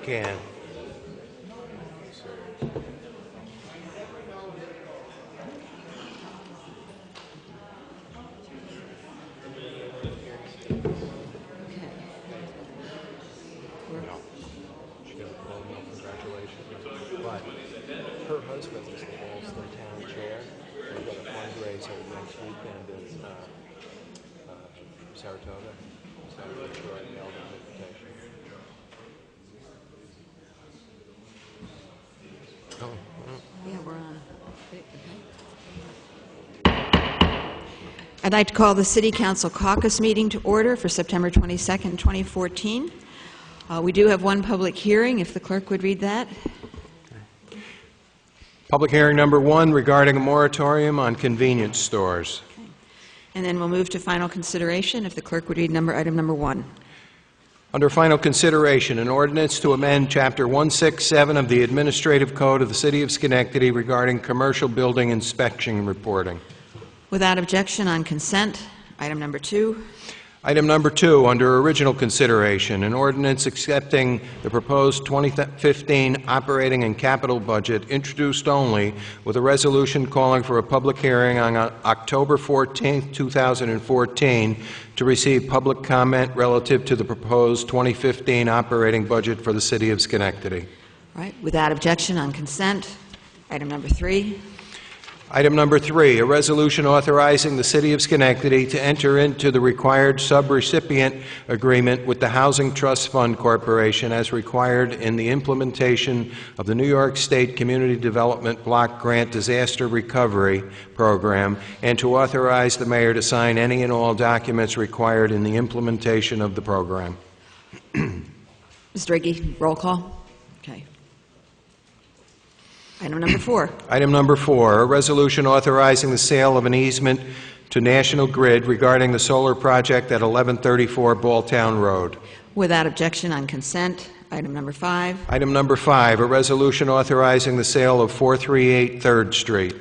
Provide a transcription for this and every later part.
can. Her husband is the Boston Town Chair. We've got a fundraiser next weekend in Saratoga. So I'm sure I nailed an invitation. Yeah, we're on. I'd like to call the City Council Caucus meeting to order for September 22nd, 2014. We do have one public hearing, if the clerk would read that. Public hearing number 1 regarding a moratorium on convenience stores. Okay. And then we'll move to final consideration, if the clerk would read item number 1. Under final consideration, an ordinance to amend Chapter 167 of the Administrative Code of the City of Schenectady regarding commercial building inspection reporting. Without objection, on consent, item number 2. Item number 2, under original consideration, an ordinance accepting the proposed 2015 operating and capital budget, introduced only, with a resolution calling for a public hearing on October 14, 2014, to receive public comment relative to the proposed 2015 operating budget for the City of Schenectady. All right. Without objection, on consent, item number 3. Item number 3, a resolution authorizing the City of Schenectady to enter into the required subrecipient agreement with the Housing Trust Fund Corporation as required in the implementation of the New York State Community Development Block Grant Disaster Recovery Program, and to authorize the mayor to sign any and all documents required in the implementation of the program. Mr. Riggi, roll call. Okay. Item number 4. Item number 4, a resolution authorizing the sale of an easement to National Grid regarding the solar project at 1134 Balltown Road. Without objection, on consent, item number 5. Item number 5, a resolution authorizing the sale of 438 3rd Street.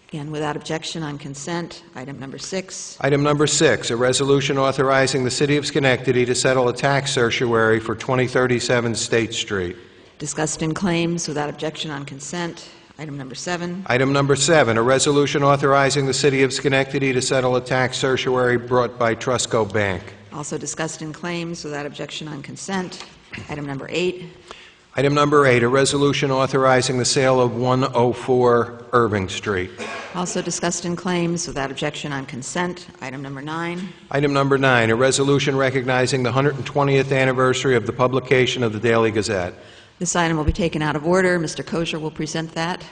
Again, without objection, on consent, item number 6. Item number 6, a resolution authorizing the City of Schenectady to settle a tax certiorari for 2037 State Street. Discussed in claims, without objection, on consent, item number 7. Item number 7, a resolution authorizing the City of Schenectady to settle a tax certiorari brought by Trustco Bank. Also discussed in claims, without objection, on consent, item number 8. Item number 8, a resolution authorizing the sale of 104 Irving Street. Also discussed in claims, without objection, on consent, item number 9. Item number 9, a resolution recognizing the 120th anniversary of the publication of the Daily Gazette. This item will be taken out of order. Mr. Kosher will present that.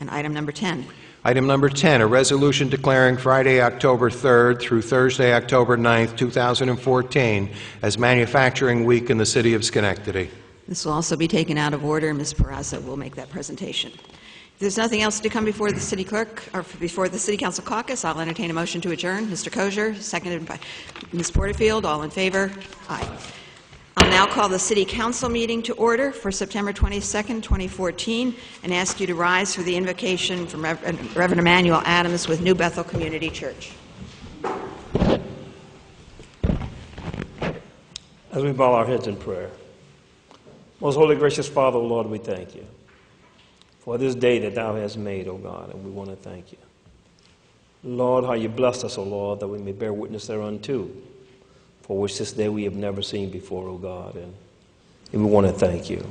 And item number 10. Item number 10, a resolution declaring Friday, October 3rd through Thursday, October 9th, 2014 as Manufacturing Week in the City of Schenectady. This will also be taken out of order. Ms. Peraza will make that presentation. If there's nothing else to come before the City Clerk or before the City Council Caucus, I'll entertain a motion to adjourn. Mr. Kosher, seconded by Ms. Porterfield. All in favor? Aye. I'll now call the City Council meeting to order for September 22nd, 2014, and ask you to rise for the invocation from Reverend Emmanuel Adams with New Bethel Community Church. As we bow our heads in prayer, most holy, gracious Father, O Lord, we thank you for this day that thou hast made, O God, and we want to thank you. Lord, how you blessed us, O Lord, that we may bear witness thereunto, for which this day we have never seen before, O God, and we want to thank you.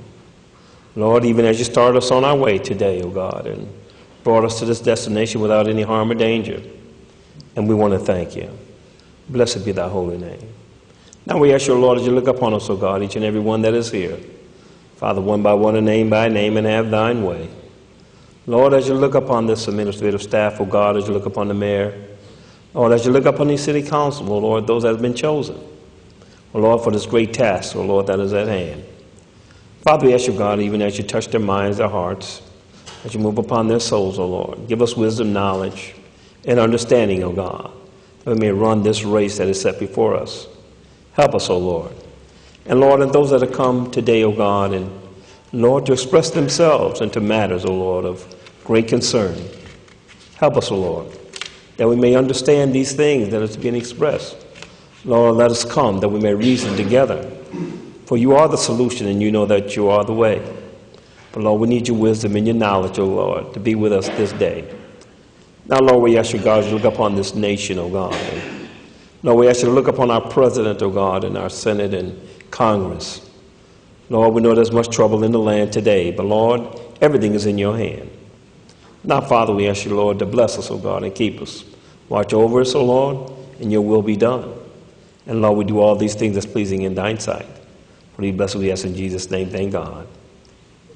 Lord, even as you started us on our way today, O God, and brought us to this destination without any harm or danger, and we want to thank you. Blessed be thy holy name. Now we ask you, Lord, as you look upon us, O God, each and every one that is here, Father, one by one and name by name, and have thine way. Lord, as you look upon this administrative staff, O God, as you look upon the mayor, Lord, as you look upon the city council, O Lord, those that have been chosen, O Lord, for this great task, O Lord, that is at hand. Father, we ask you, God, even as you touch their minds, their hearts, as you move upon their souls, O Lord, give us wisdom, knowledge, and understanding, O God, that we may run this race that is set before us. Help us, O Lord. And Lord, and those that have come today, O God, and Lord, to express themselves into matters, O Lord, of great concern. Help us, O Lord, that we may understand these things that are being expressed. Lord, let us come that we may reason together For you are the solution, and you know that you are the way. But Lord, we need your wisdom and your knowledge, O Lord, to be with us this day. Now, Lord, we ask you, God, to look upon this nation, O God. And Lord, we ask you to look upon our president, O God, and our Senate and Congress. Lord, we know there's much trouble in the land today, but Lord, everything is in your hand. Now, Father, we ask you, Lord, to bless us, O God, and keep us. Watch over us, O Lord, and your will be done. And Lord, we do all these things that's pleasing in thine sight. For these blessings we ask in Jesus' name, thank God.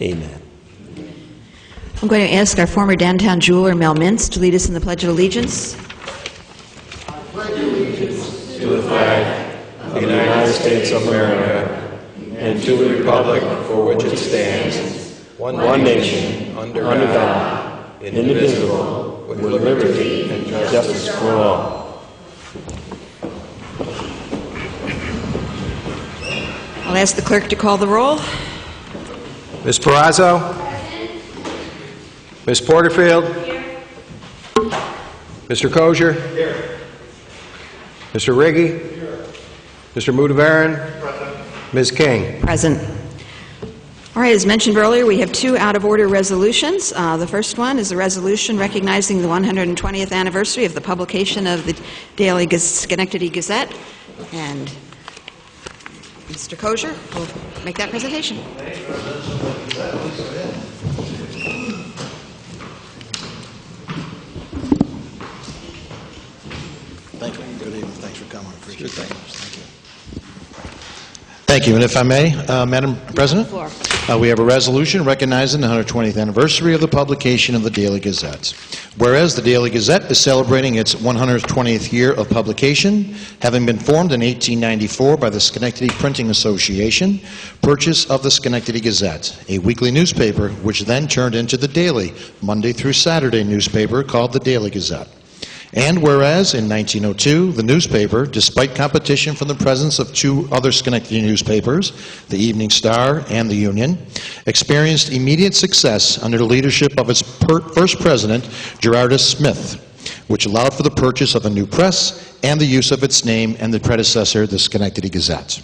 Amen. I'm going to ask our former downtown jeweler, Mel Mintz, to lead us in the Pledge of Allegiance. To the flag of the United States of America and to the republic for which it stands, one nation, under God, indivisible, with liberty and justice for all. I'll ask the clerk to call the roll. Ms. Perazzo? Ms. Porterfield? Mr. Kosher? Mr. Riggi? Mr. Mudavaran? Ms. King? Present. All right, as mentioned earlier, we have two out-of-order resolutions. The first one is a resolution recognizing the 120th anniversary of the publication of the Daily Schenectady Gazette. And Mr. Kosher will make that presentation. Thank you. Good evening. Thanks for coming. Appreciate it. Thank you. Thank you. And if I may, Madam President, we have a resolution recognizing the 120th anniversary of the publication of the Daily Gazette. Whereas the Daily Gazette is celebrating its 120th year of publication, having been formed in 1894 by the Schenectady Printing Association, purchase of the Schenectady Gazette, a weekly newspaper which then turned into the daily, Monday through Saturday newspaper called the Daily Gazette. And whereas in 1902, the newspaper, despite competition from the presence of two other Schenectady newspapers, the Evening Star and the Union, experienced immediate success under the leadership of its first president, Gerardus Smith, which allowed for the purchase of a new press and the use of its name and the predecessor, the Schenectady Gazette.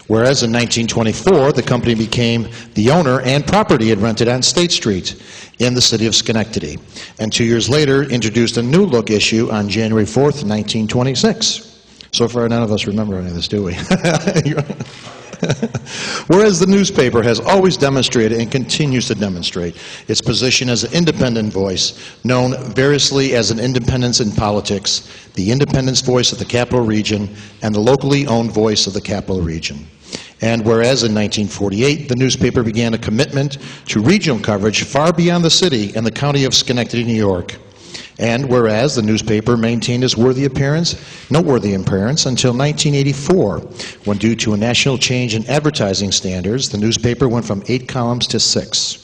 Whereas in 1924, the company became the owner and property it rented on State Street in the city of Schenectady, and 2 years later introduced a new look issue on January 4th, 1926. So far, none of us remember any of this, do we? Whereas the newspaper has always demonstrated and continues to demonstrate its position as an independent voice, known variously as an independence in politics, the independence voice of the Capital Region, and the locally owned voice of the Capital Region. And whereas in 1948, the newspaper began a commitment to regional coverage far beyond the city and the county of Schenectady, New York. And whereas the newspaper maintained its noteworthy appearance until 1984, when due to a national change in advertising standards, the newspaper went from 8 columns to 6.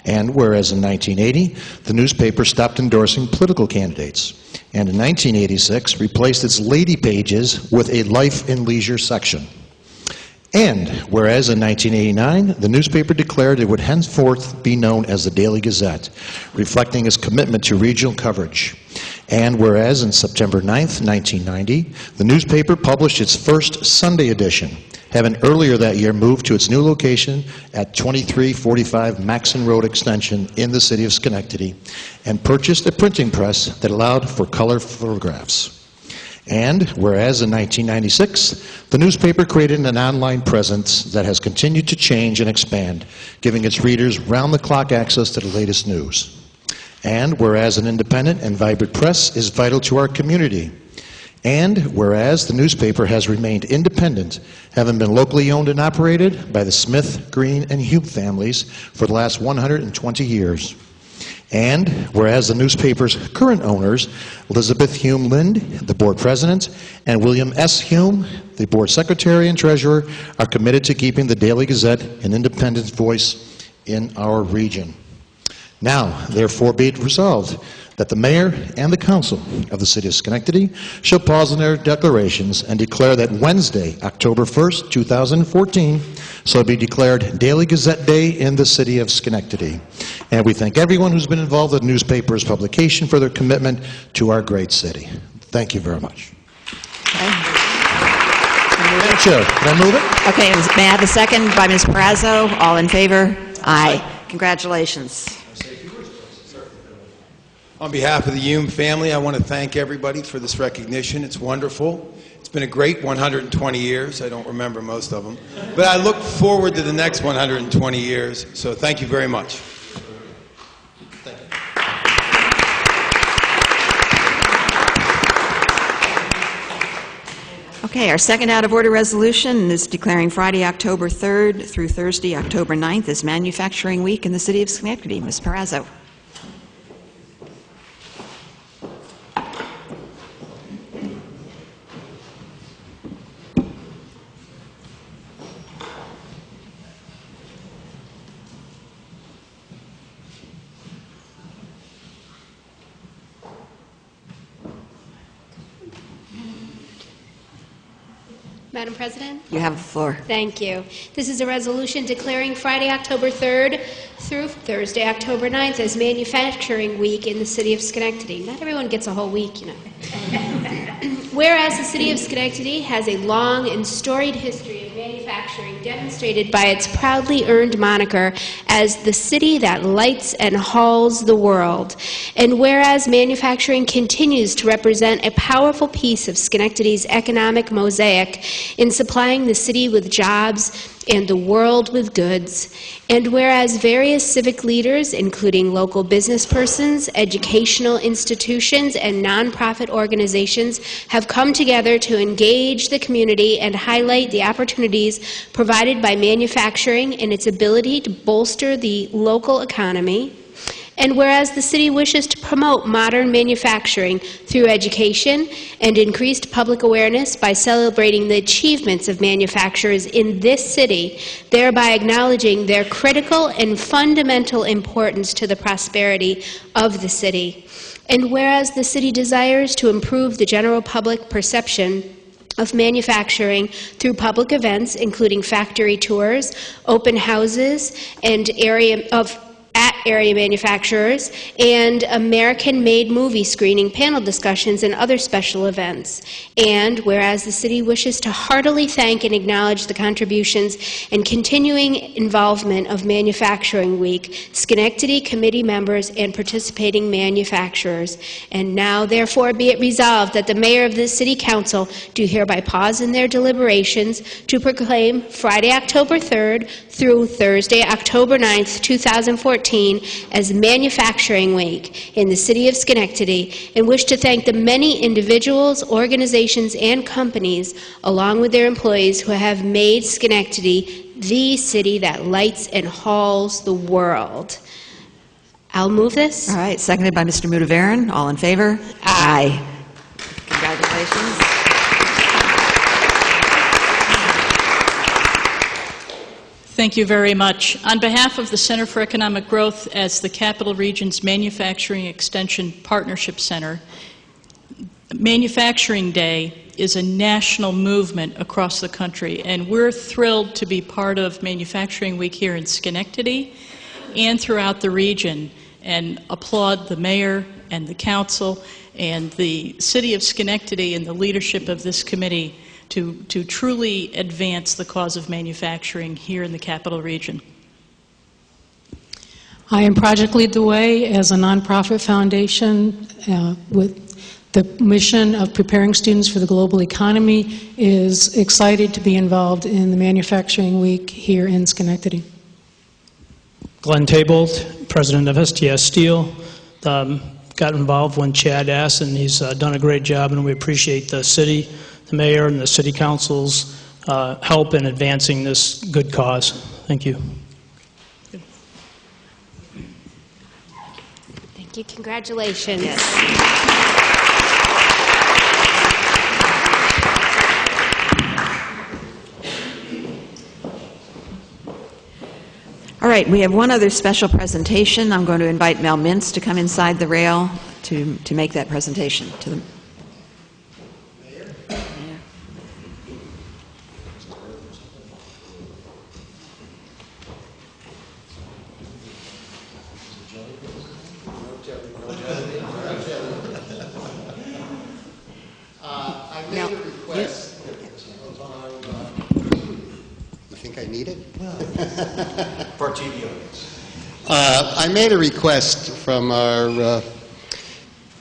And whereas in 1980, the newspaper stopped endorsing political candidates, and in 1986 replaced its lady pages with a life and leisure section. And whereas in 1989, the newspaper declared it would henceforth be known as the Daily Gazette, reflecting its commitment to regional coverage. And whereas in September 9th, 1990, the newspaper published its first Sunday edition, having earlier that year moved to its new location at 2345 Maxon Road Extension in the city of Schenectady, and purchased a printing press that allowed for color photographs. And whereas in 1996, the newspaper created an online presence that has continued to change and expand, giving its readers round-the-clock access to the latest news. And whereas an independent and vibrant press is vital to our community. And whereas the newspaper has remained independent, having been locally owned and operated by the Smith, Green, and Hume families for the last 120 years. And whereas the newspaper's current owners, Elizabeth Hume Lind, the board president, and William S. Hume, the board secretary and treasurer, are committed to keeping the Daily Gazette an independent voice in our region. Now, therefore, be it resolved that the mayor and the council of the city of Schenectady shall pause in their declarations and declare that Wednesday, October 1st, 2014, shall be declared Daily Gazette Day in the city of Schenectady. And we thank everyone who's been involved in the newspaper's publication for their commitment to our great city. Thank you very much. Okay. Madam Chair, can I move it? Okay, may I have a second by Ms. Perazzo? All in favor? Aye. Congratulations. On behalf of the Hume family, I want to thank everybody for this recognition. It's wonderful. It's been a great 120 years. I don't remember most of them. But I look forward to the next 120 years. So thank you very much. Thank you. Okay, our second out-of-order resolution is declaring Friday, October 3rd through Thursday, October 9th as Manufacturing Week in the City of Schenectady. Ms. Perazzo. Madam President? You have the floor. Thank you. This is a resolution declaring Friday, October 3rd through Thursday, October 9th as Manufacturing Week in the City of Schenectady. Not everyone gets a whole week, you know. Whereas the City of Schenectady has a long and storied history of manufacturing demonstrated by its proudly earned moniker as the city that lights and hauls the world. And whereas manufacturing continues to represent a powerful piece of Schenectady's economic mosaic in supplying the city with jobs and the world with goods, and whereas various civic leaders, including local business persons, educational institutions, and nonprofit organizations, have come together to engage the community and highlight the opportunities provided by manufacturing and its ability to bolster the local economy. And whereas the city wishes to promote modern manufacturing through education and increased public awareness by celebrating the achievements of manufacturers in this city, thereby acknowledging their critical and fundamental importance to the prosperity of the city. And whereas the city desires to improve the general public perception of manufacturing through public events, including factory tours, open houses, and area manufacturers, and American-made movie screening, panel discussions, and other special events. And whereas the city wishes to heartily thank and acknowledge the contributions and continuing involvement of Manufacturing Week, Schenectady committee members, and participating manufacturers. And now, therefore, be it resolved that the mayor of the city council do hereby pause in their deliberations to proclaim Friday, October 3rd through Thursday, October 9th, 2014, as Manufacturing Week in the city of Schenectady, and wish to thank the many individuals, organizations, and companies, along with their employees, who have made Schenectady the city that lights and hauls the world. I'll move this. All right, seconded by Mr. Mudavaren. All in favor? Aye. Congratulations. Thank you very much. On behalf of the Center for Economic Growth as the Capital Region's Manufacturing Extension Partnership Center, Manufacturing Day is a national movement across the country, and we're thrilled to be part of Manufacturing Week here in Schenectady and throughout the region, and applaud the mayor and the council and the city of Schenectady and the leadership of this committee to truly advance the cause of manufacturing here in the Capital Region. I am Project Lead the Way as a nonprofit foundation with the mission of preparing students for the global economy. Is excited to be involved in the Manufacturing Week here in Schenectady. Glenn Tabolt, president of STS Steel, got involved when Chad asked, and he's done a great job, and we appreciate the city, the mayor, and the city council's help in advancing this good cause. Thank you. Thank you. Congratulations. All right, we have one other special presentation. I'm going to invite Mel Mintz to come inside the rail to make that presentation to them. I made a request. need it? For our TV audience. I made a request from our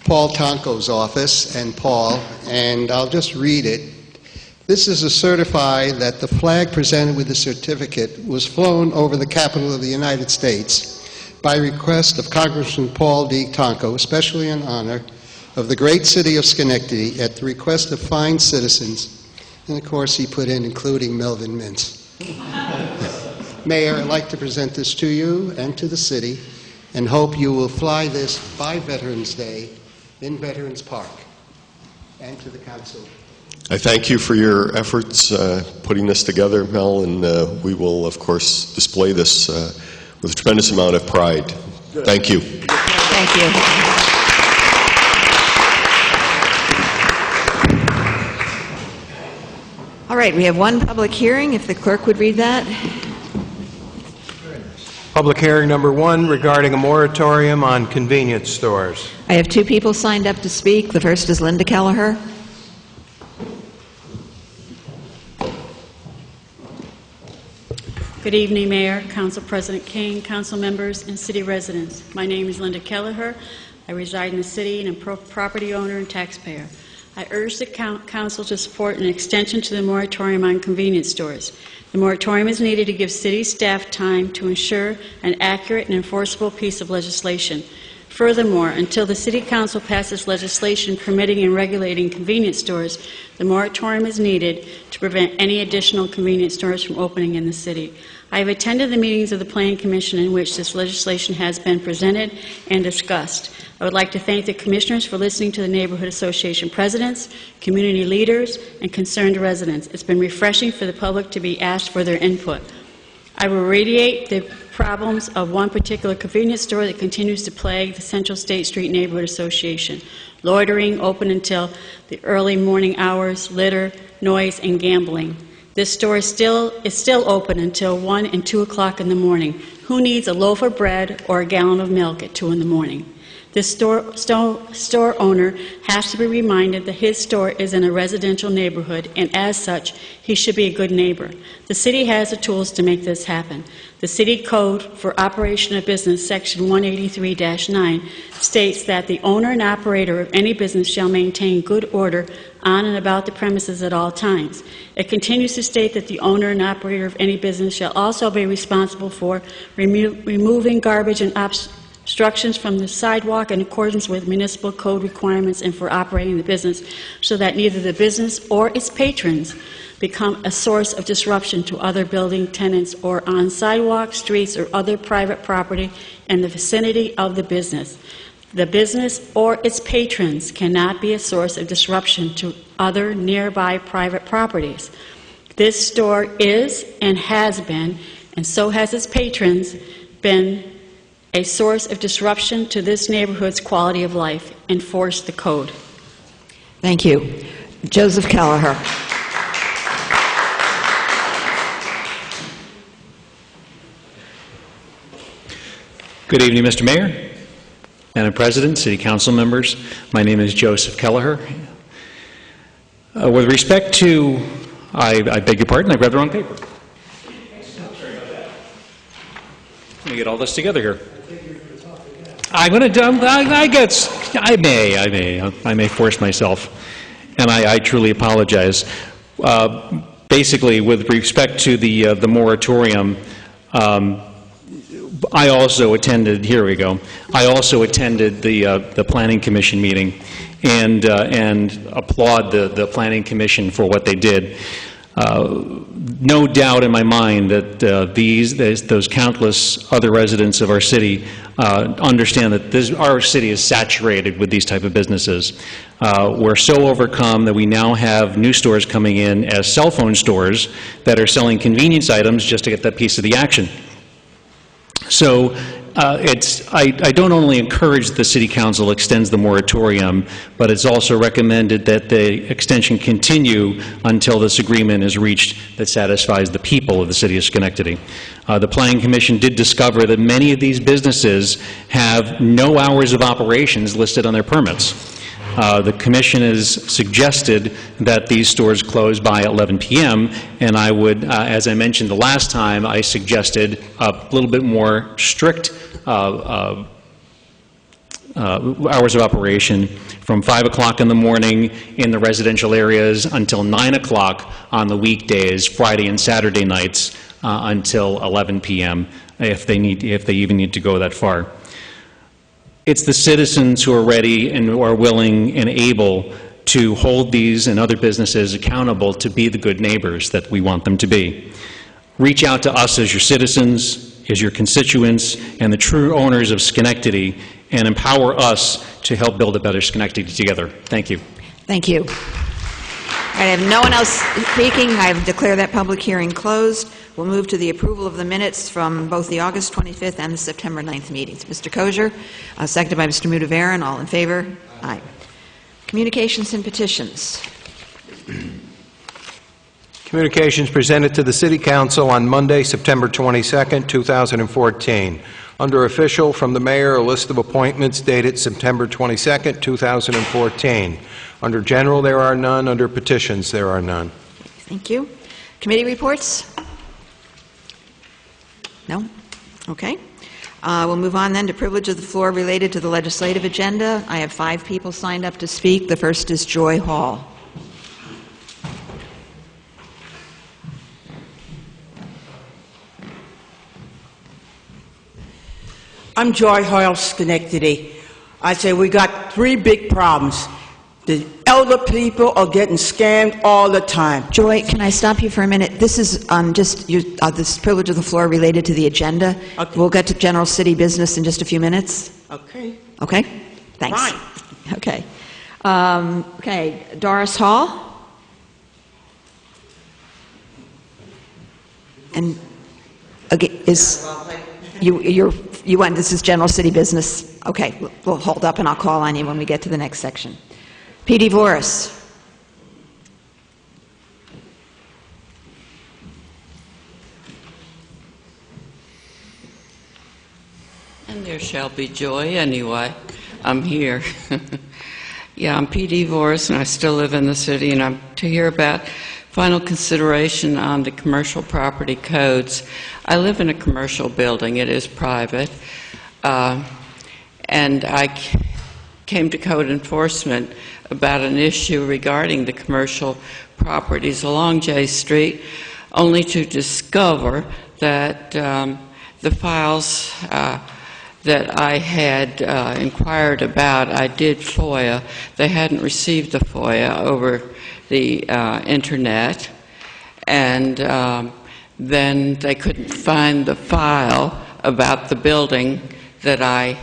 Paul Tonko's office and Paul, and I'll just read it. This is to certify that the flag presented with the certificate was flown over the Capitol of the United States by request of Congressman Paul D. Tonko, especially in honor of the great city of Schenectady, at the request of fine citizens. And of course, he put in including Melvin Mintz. Mayor, I'd like to present this to you and to the city, and hope you will fly this by Veterans Day in Veterans Park, and to the council. I thank you for your efforts putting this together, Mel, and we will, of course, display this with a tremendous amount of pride. Thank you. Thank you. All right, we have one public hearing. If the clerk would read that. Public hearing number 1 regarding a moratorium on convenience stores. I have 2 people signed up to speak. The first is Linda Kelleher. Good evening, Mayor, Council President King, council members, and city residents. My name is Linda Kelleher. I reside in the city and am a property owner and taxpayer. I urge the council to support an extension to the moratorium on convenience stores. The moratorium is needed to give city staff time to ensure an accurate and enforceable piece of legislation. Furthermore, until the City Council passes legislation permitting and regulating convenience stores, the moratorium is needed to prevent any additional convenience stores from opening in the city. I have attended the meetings of the Planning Commission in which this legislation has been presented and discussed. I would like to thank the Commissioners for listening to the Neighborhood Association presidents, community leaders, and concerned residents. It's been refreshing for the public to be asked for their input. I will radiate the problems of one particular convenience store that continues to plague the Central State Street Neighborhood Association. Loitering, open until the early morning hours, litter, noise, and gambling. This store is still open until 1 and 2 o'clock in the morning. Who needs a loaf of bread or a gallon of milk at 2 in the morning? This store owner has to be reminded that his store is in a residential neighborhood, and as such, he should be a good neighbor. The city has the tools to make this happen. The City Code for Operation of Business, Section 183-9, states that the owner and operator of any business shall maintain good order on and about the premises at all times. It continues to state that the owner and operator of any business shall also be responsible for removing garbage and obstructions from the sidewalk in accordance with municipal code requirements and for operating the business so that neither the business or its patrons become a source of disruption to other building tenants or on sidewalks, streets, or other private property in the vicinity of the business. The business or its patrons cannot be a source of disruption to other nearby private properties. This store is and has been, and so has its patrons, been a source of disruption to this neighborhood's quality of life. Enforce the code. Thank you. Joseph Kelleher. Good evening, Mr. Mayor, Madam President, City Council members. My name is Joseph Kelleher. With respect to, I beg your pardon, I grabbed the wrong paper. Let me get all this together here. I'm going to, I may force myself, and I truly apologize. Basically, with respect to the moratorium, I also attended, here we go, I also attended the Planning Commission meeting and applaud the Planning Commission for what they did. No doubt in my mind that those countless other residents of our city understand that our city is saturated with these type of businesses. We're so overcome that we now have new stores coming in as cell phone stores that are selling convenience items just to get that piece of the action. So I don't only encourage the City Council extends the moratorium, but it's also recommended that the extension continue until this agreement is reached that satisfies the people of the City of Schenectady. The Planning Commission did discover that many of these businesses have no hours of operations listed on their permits. The commission has suggested that these stores close by 11 p.m., and I would, as I mentioned the last time, I suggested a little bit more strict hours of operation from 5 o'clock in the morning in the residential areas until 9 o'clock on the weekdays, Friday and Saturday nights, until 11 p.m. if they even need to go that far. It's the citizens who are ready and who are willing and able to hold these and other businesses accountable to be the good neighbors that we want them to be. Reach out to us as your citizens, as your constituents, and the true owners of Schenectady, and empower us to help build a better Schenectady together. Thank you. Thank you. I have no one else speaking. I have declared that public hearing closed. We'll move to the approval of the minutes from both the August 25th and the September 9th meetings. Mr. Kosher, seconded by Mr. Mudavaren. All in favor? Aye. Communications and petitions. Communications presented to the City Council on Monday, September 22nd, 2014. Under official, from the mayor, a list of appointments dated September 22nd, 2014. Under general, there are none. Under petitions, there are none. Thank you. Committee reports? No? Okay. We'll move on then to privilege of the floor related to the legislative agenda. I have 5 people signed up to speak. The first is Joy Hall. I'm Joy Hoyle, Schenectady. I say we got 3 big problems. The elder people are getting scammed all the time. Joy, can I stop you for a minute? This is just this privilege of the floor related to the agenda. Okay. We'll get to general city business in just a few minutes. Okay. Okay? Thanks. Fine. Okay. Okay, Doris Hall. And again, you want, this is general city business. Okay, we'll hold up and I'll call on you when we get to the next section. P.D. Voris. And there shall be joy anyway. I'm here. Yeah, I'm P.D. Voris, and I still live in the city, and I'm to hear about final consideration on the commercial property codes. I live in a commercial building. It is private. And I came to code enforcement about an issue regarding the commercial properties along J Street, only to discover that the files that I had inquired about, I did FOIA. They hadn't received the FOIA over the internet, and then they couldn't find the file about the building that I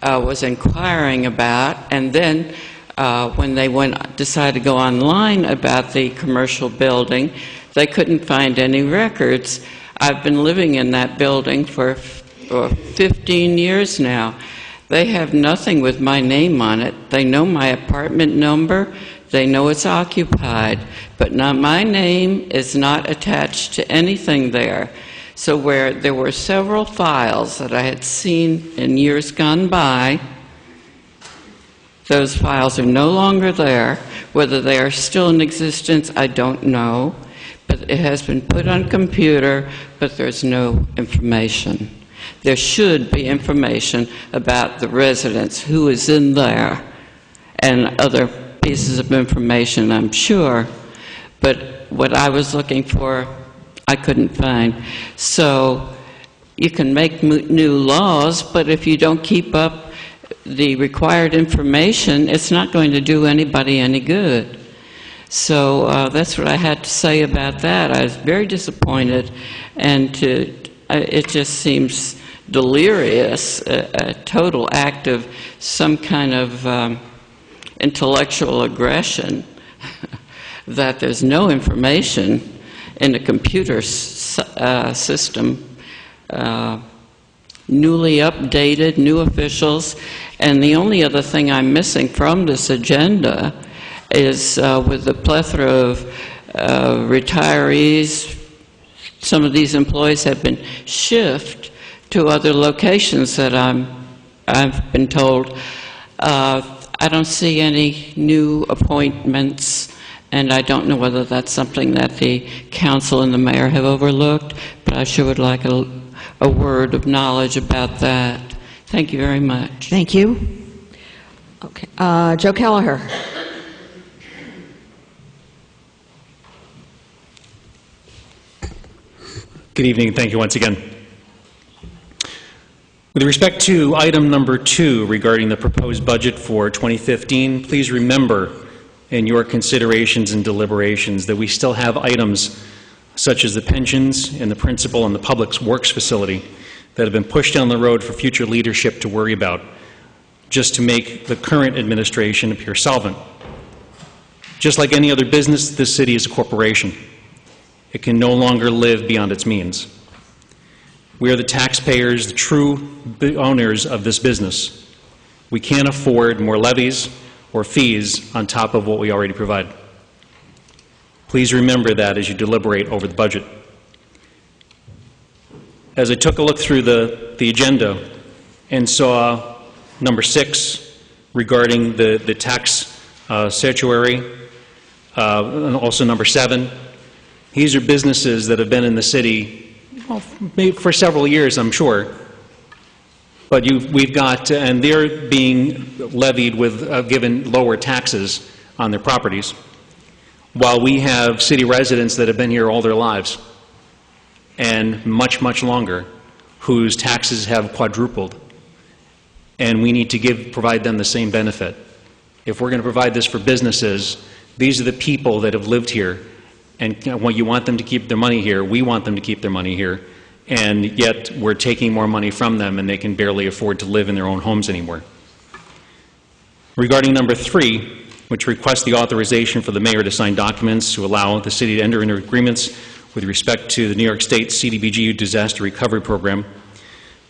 was inquiring about, and then when they decided to go online about the commercial building, they couldn't find any records. I've been living in that building for 15 years now. They have nothing with my name on it. They know my apartment number. They know it's occupied, but not my name is not attached to anything there. So where there were several files that I had seen in years gone by, those files are no longer there. Whether they are still in existence, I don't know. But it has been put on computer, but there's no information. There should be information about the residents, who is in there, and other pieces of information, I'm sure. But what I was looking for, I couldn't find. So you can make new laws, but if you don't keep up the required information, it's not going to do anybody any good. So that's what I had to say about that. I was very disappointed, and it just seems delirious, a total act of some kind of intellectual aggression that there's no information in the computer system, newly updated, new officials, and the only other thing I'm missing from this agenda is with the plethora of retirees, some of these employees have been shifted to other locations that I've been told. I don't see any new appointments, and I don't know whether that's something that the council and the mayor have overlooked, but I sure would like a word of knowledge about that. Thank you very much. Thank you. Okay, Joe Kelleher. Good evening, and thank you once again. With respect to item number 2 regarding the proposed budget for 2015, please remember in your considerations and deliberations that we still have items such as the pensions and the principal and the public works facility that have been pushed down the road for future leadership to worry about, just to make the current administration appear solvent. Just like any other business, this city is a corporation. It can no longer live beyond its means. We are the taxpayers, the true owners of this business. We can't afford more levies or fees on top of what we already provide. Please remember that as you deliberate over the budget. As I took a look through the agenda and saw number 6 regarding the tax statuary, and also number 7, these are businesses that have been in the city, well, maybe for several years, I'm sure. But we've got, and they're being levied with, given lower taxes on their properties, while we have city residents that have been here all their lives, and much, much longer, whose taxes have quadrupled. And we need to provide them the same benefit. If we're going to provide this for businesses, these are the people that have lived here. And when you want them to keep their money here, we want them to keep their money here, and yet we're taking more money from them and they can barely afford to live in their own homes anymore. Regarding number 3, which requests the authorization for the mayor to sign documents to allow the city to enter into agreements with respect to the New York State CDBG disaster recovery program,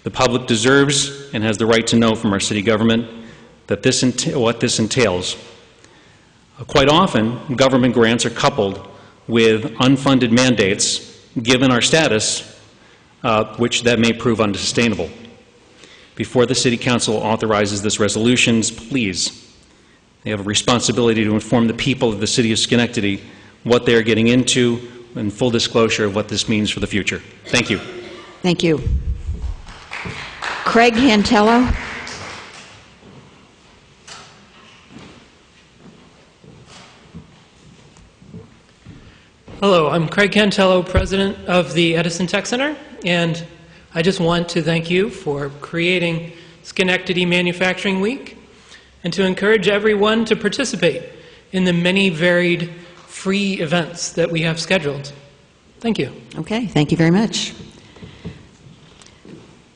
the public deserves and has the right to know from our city government that what this entails. Quite often, government grants are coupled with unfunded mandates, given our status, which that may prove unsustainable. Before the City Council authorizes this resolutions, please, they have a responsibility to inform the people of the City of Schenectady what they are getting into and full disclosure of what this means for the future. Thank you. Thank you. Craig Hantello. Hello, I'm Craig Cantello, president of the Edison Tech Center, and I just want to thank you for creating Schenectady Manufacturing Week and to encourage everyone to participate in the many varied free events that we have scheduled. Thank you. Okay, thank you very much.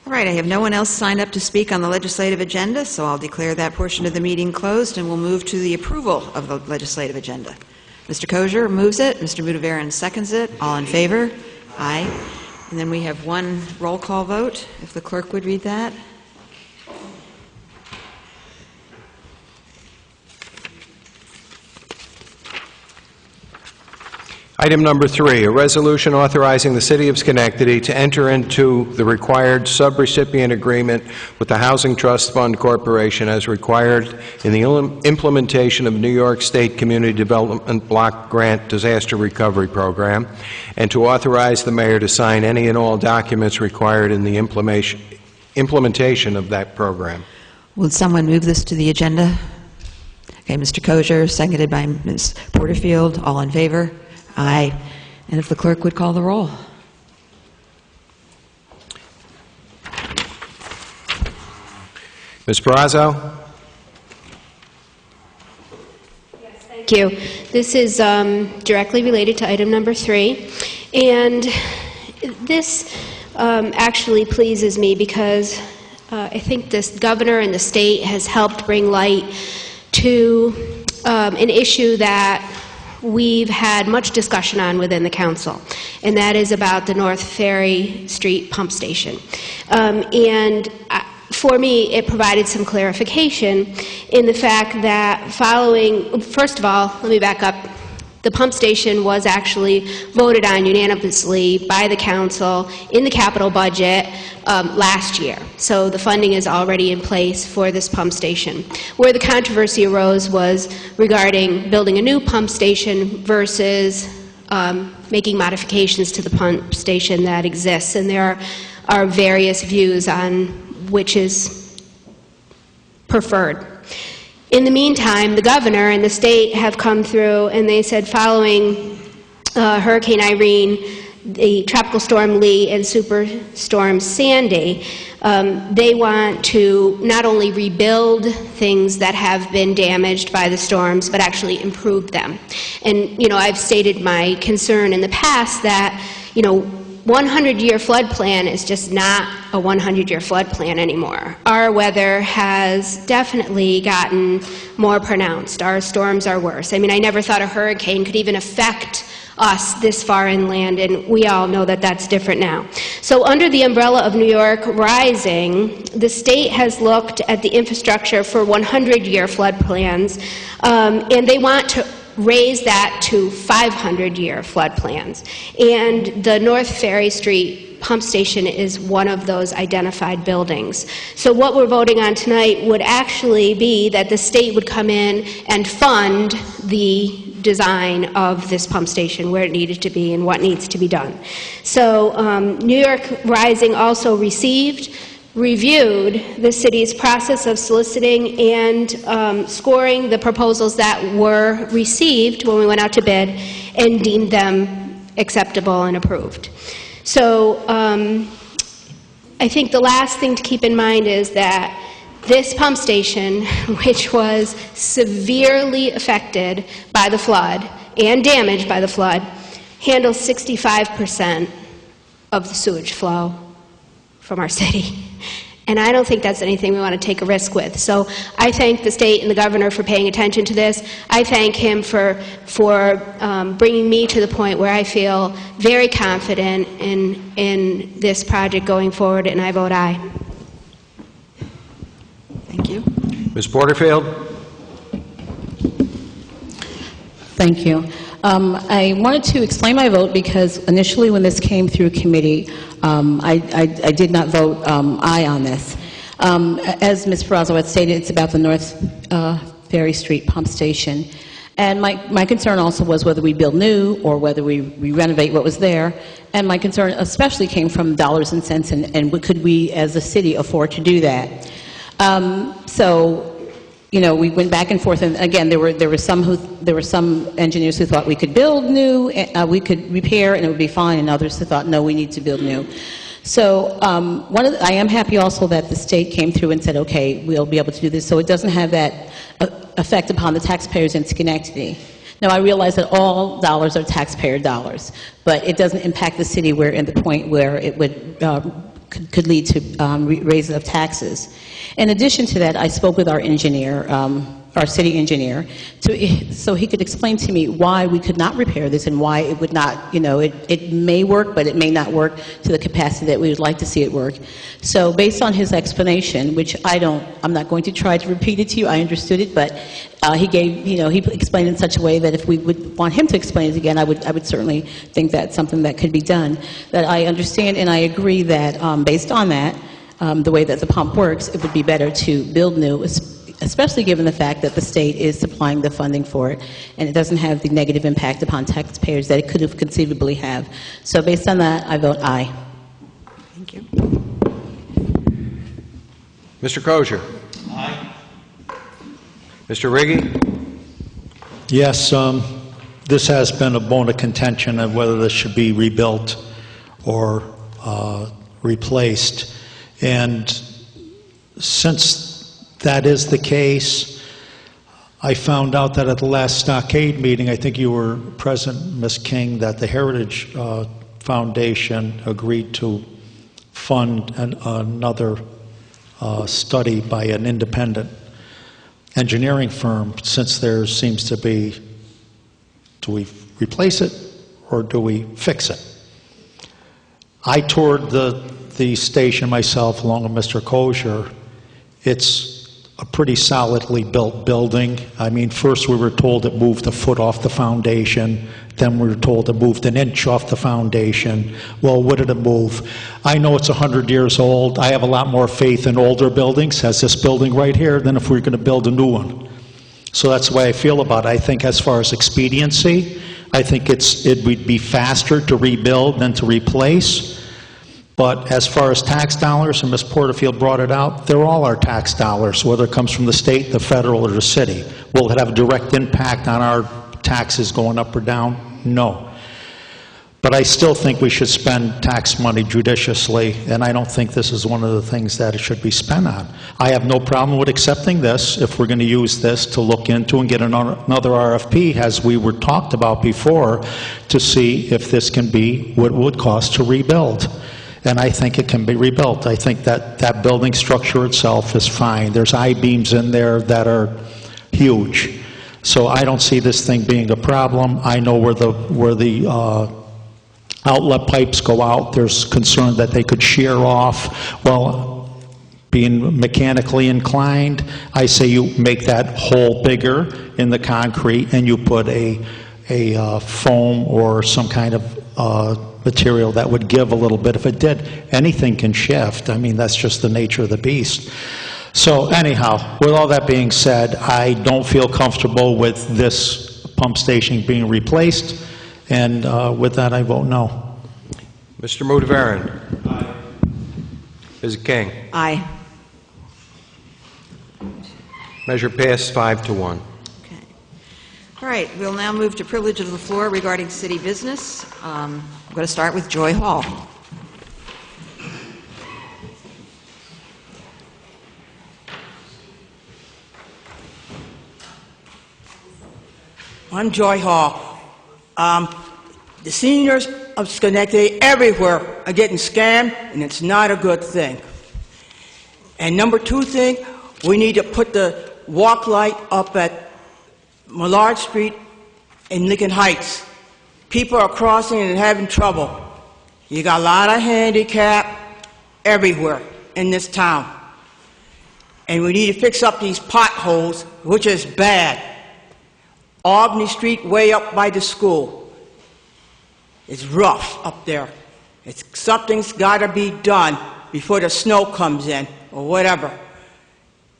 All right, I have no one else signed up to speak on the legislative agenda, so I'll declare that portion of the meeting closed and we'll move to the approval of the legislative agenda. Mr. Kosher moves it. Mr. Mudaveran seconds it. All in favor? Aye. And then we have one roll call vote, if the clerk would read that. Item number 3, a resolution authorizing the City of Schenectady to enter into the required subrecipient agreement with the Housing Trust Fund Corporation as required in the implementation of New York State Community Development Block Grant Disaster Recovery Program, and to authorize the mayor to sign any and all documents required in the implementation of that program. Will someone move this to the agenda? Okay, Mr. Kosher, seconded by Ms. Porterfield. All in favor? Aye. And if the clerk would call the roll. Ms. Barrazo? Thank you. This is directly related to item number 3, and this actually pleases me because I think this governor and the state has helped bring light to an issue that we've had much discussion on within the council, and that is about the North Ferry Street pump station. For me, it provided some clarification in the fact that first of all, let me back up. The pump station was actually voted on unanimously by the council in the capital budget last year. So the funding is already in place for this pump station. Where the controversy arose was regarding building a new pump station versus making modifications to the pump station that exists. And there are various views on which is preferred. In the meantime, the governor and the state have come through and they said following Hurricane Irene, the Tropical Storm Lee, and Superstorm Sandy, they want to not only rebuild things that have been damaged by the storms, but actually improve them. And, I've stated my concern in the past that, 100-year flood plan is just not a 100-year flood plan anymore. Our weather has definitely gotten more pronounced. Our storms are worse. I never thought a hurricane could even affect us this far inland, and we all know that that's different now. So under the umbrella of New York Rising, the state has looked at the infrastructure for 100-year flood plans, and they want to raise that to 500-year flood plans. And the North Ferry Street pump station is one of those identified buildings. So what we're voting on tonight would actually be that the state would come in and fund the design of this pump station, where it needed to be and what needs to be done. So New York Rising also reviewed the city's process of soliciting and scoring the proposals that were received when we went out to bid and deemed them acceptable and approved. So I think the last thing to keep in mind is that this pump station, which was severely affected by the flood and damaged by the flood, handles 65% of the sewage flow from our city. And I don't think that's anything we want to take a risk with. So I thank the state and the governor for paying attention to this. I thank him for bringing me to the point where I feel very confident in this project going forward, and I vote aye. Thank you. Ms. Porterfield? Thank you. I wanted to explain my vote because initially when this came through committee, I did not vote aye on this. As Ms. Peraza had stated, it's about the North Ferry Street pump station. And my concern also was whether we build new or whether we renovate what was there. And my concern especially came from dollars and cents and could we as a city afford to do that. We went back and forth, and again, there were some engineers who thought we could build new, we could repair, and it would be fine, and others who thought no, we need to build new. So I am happy also that the state came through and said, okay, we'll be able to do this, so it doesn't have that effect upon the taxpayers in Schenectady. Now, I realize that all dollars are taxpayer dollars, but it doesn't impact the city where in the point where it would could lead to raising of taxes. In addition to that, I spoke with our engineer, our city engineer, so he could explain to me why we could not repair this and why it would not, it may work, but it may not work to the capacity that we would like to see it work. So based on his explanation, which I'm not going to try to repeat it to you, I understood it, but he explained in such a way that if we would want him to explain it again, I would certainly think that's something that could be done. That I understand and I agree that based on that, the way that the pump works, it would be better to build new, especially given the fact that the state is supplying the funding for it, and it doesn't have the negative impact upon taxpayers that it could have conceivably have. So based on that, I vote aye. Thank you. Mr. Kosher? Aye. Mr. Riggi? Yes, this has been a bone of contention of whether this should be rebuilt or replaced. And since that is the case, I found out that at the last Stockade meeting, I think you were present, Ms. King, that the Heritage Foundation agreed to fund another study by an independent engineering firm, since there seems to be, do we replace it or do we fix it? I toured the station myself along with Mr. Kosher. It's a pretty solidly built building. I mean, first we were told it moved a foot off the foundation, then we were told it moved an inch off the foundation. Well, what did it move? I know it's 100 years old. I have a lot more faith in older buildings, as this building right here, than if we're going to build a new one. So that's the way I feel about it. I think as far as expediency, I think it would be faster to rebuild than to replace. But as far as tax dollars, and Ms. Porterfield brought it out, they're all our tax dollars, whether it comes from the state, the federal, or the city. Will it have a direct impact on our taxes going up or down? No. But I still think we should spend tax money judiciously, and I don't think this is one of the things that it should be spent on. I have no problem with accepting this if we're going to use this to look into and get another RFP, as we were talked about before, to see if this can be what it would cost to rebuild. And I think it can be rebuilt. I think that building structure itself is fine. There's I-beams in there that are huge. So I don't see this thing being a problem. I know where the outlet pipes go out. There's concern that they could shear off. Well, being mechanically inclined, I say you make that hole bigger in the concrete and you put a foam or some kind of material that would give a little bit. If it did, anything can shift. I mean, that's just the nature of the beast. So anyhow, with all that being said, I don't feel comfortable with this pump station being replaced, and with that, I vote no. Mr. Mudavaren? Aye. Ms. King? Aye. Measure passed 5-1. Okay. All right, we'll now move to privilege of the floor regarding city business. I'm going to start with Joy Hall. I'm Joy Hall. The seniors of Schenectady everywhere are getting scammed, and it's not a good thing. And number two thing, we need to put the walk light up at Millard Street in Lincoln Heights. People are crossing and having trouble. You got a lot of handicap everywhere in this town. And we need to fix up these potholes, which is bad. Albany Street way up by the school. It's rough up there. Something's got to be done before the snow comes in or whatever.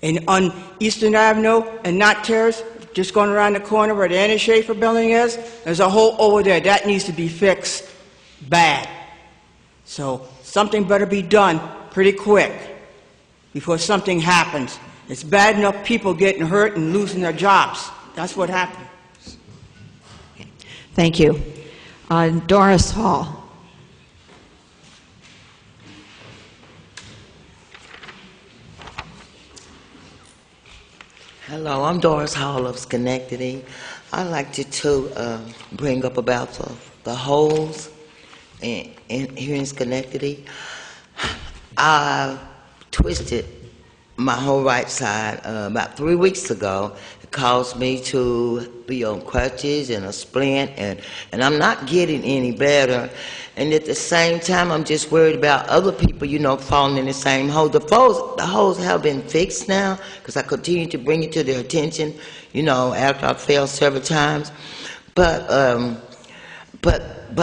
And on Eastern Avenue and Knott Terrace, just going around the corner where the Annie Schaefer building is, there's a hole over there. That needs to be fixed bad. So something better be done pretty quick before something happens. It's bad enough people getting hurt and losing their jobs. That's what happened. Thank you. Doris Hall. Hello, I'm Doris Hall of Schenectady. I'd like to bring up about the holes here in Schenectady. I twisted my whole right side about 3 weeks ago. It caused me to be on crutches and a splint, and I'm not getting any better. And at the same time, I'm just worried about other people, falling in the same hole. The holes have been fixed now because I continue to bring it to their attention, after I failed several times. But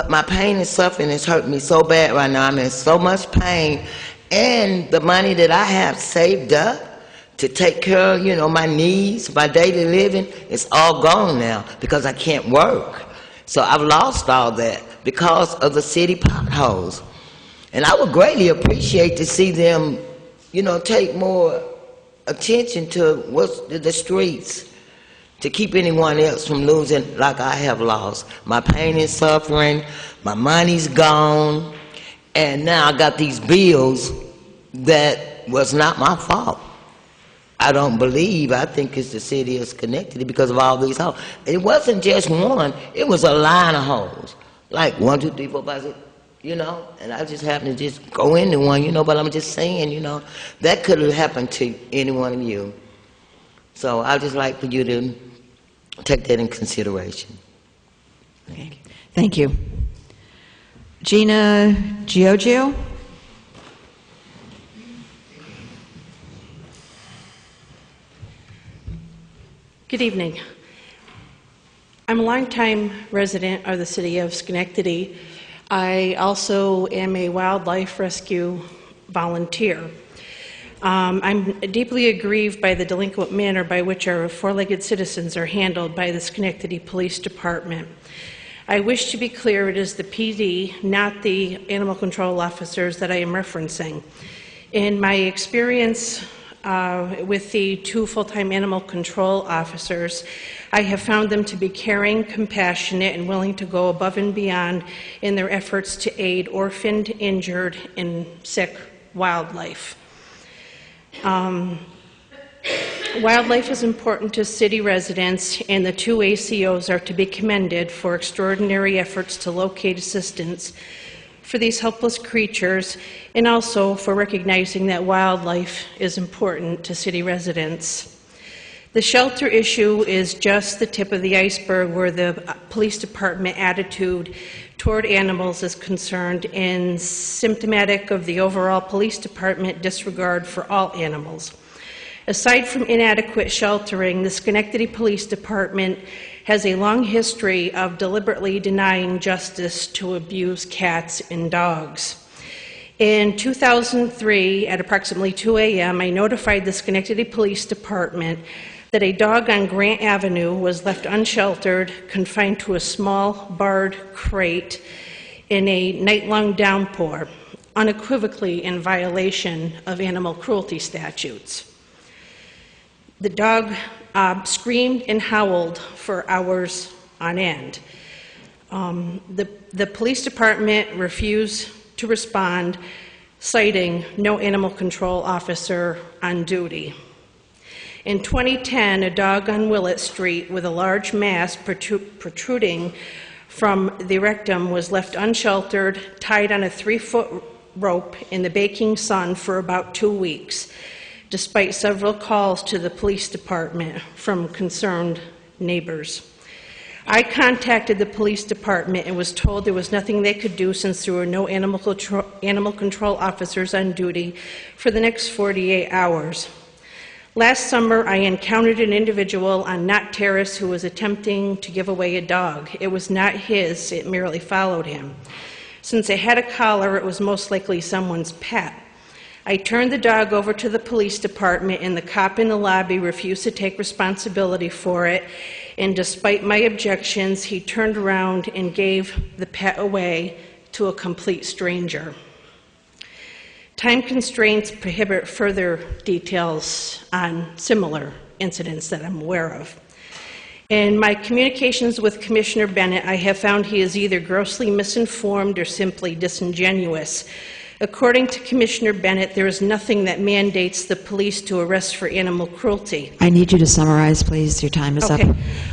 my pain and suffering is hurting me so bad right now. I'm in so much pain. And the money that I have saved up to take care of, my needs, my daily living, it's all gone now because I can't work. So I've lost all that because of the city potholes. And I would greatly appreciate to see them, take more attention to what's the streets, to keep anyone else from losing like I have lost. My pain and suffering, my money's gone, and now I got these bills that was not my fault. I think it's the city of Schenectady because of all these holes. It wasn't just one, it was a line of holes. Like 1, 2, 3, 4, 5, 6, and I just happened to just go into one, but I'm just saying, that could have happened to any one of you. So I'd just like for you to take that in consideration. Thank you. Gina Giorgio? Good evening. I'm a longtime resident of the city of Schenectady. I also am a wildlife rescue volunteer. I'm deeply aggrieved by the delinquent manner by which our four-legged citizens are handled by the Schenectady Police Department. I wish to be clear, it is the PD, not the animal control officers that I am referencing. In my experience with the two full-time animal control officers, I have found them to be caring, compassionate, and willing to go above and beyond in their efforts to aid orphaned, injured, and sick wildlife. Wildlife is important to city residents, and the two ACOs are to be commended for extraordinary efforts to locate assistance for these helpless creatures, and also for recognizing that wildlife is important to city residents. The shelter issue is just the tip of the iceberg where the police department attitude toward animals is concerned, and symptomatic of the overall police department disregard for all animals. Aside from inadequate sheltering, the Schenectady Police Department has a long history of deliberately denying justice to abused cats and dogs. In 2003, at approximately 2 a.m., I notified the Schenectady Police Department that a dog on Grant Avenue was left unsheltered, confined to a small barred crate in a night-long downpour, unequivocally in violation of animal cruelty statutes. The dog screamed and howled for hours on end. The police department refused to respond, citing no animal control officer on duty. In 2010, a dog on Willett Street with a large mass protruding from the rectum was left unsheltered, tied on a 3-foot rope in the baking sun for about 2 weeks, despite several calls to the police department from concerned neighbors. I contacted the police department and was told there was nothing they could do since there were no animal control officers on duty for the next 48 hours. Last summer, I encountered an individual on Knott Terrace who was attempting to give away a dog. It was not his, it merely followed him. Since it had a collar, it was most likely someone's pet. I turned the dog over to the police department, and the cop in the lobby refused to take responsibility for it, and despite my objections, he turned around and gave the pet away to a complete stranger. Time constraints prohibit further details on similar incidents that I'm aware of. In my communications with Commissioner Bennett, I have found he is either grossly misinformed or simply disingenuous. According to Commissioner Bennett, there is nothing that mandates the police to arrest for animal cruelty. I need you to summarize, please. Your time is Okay.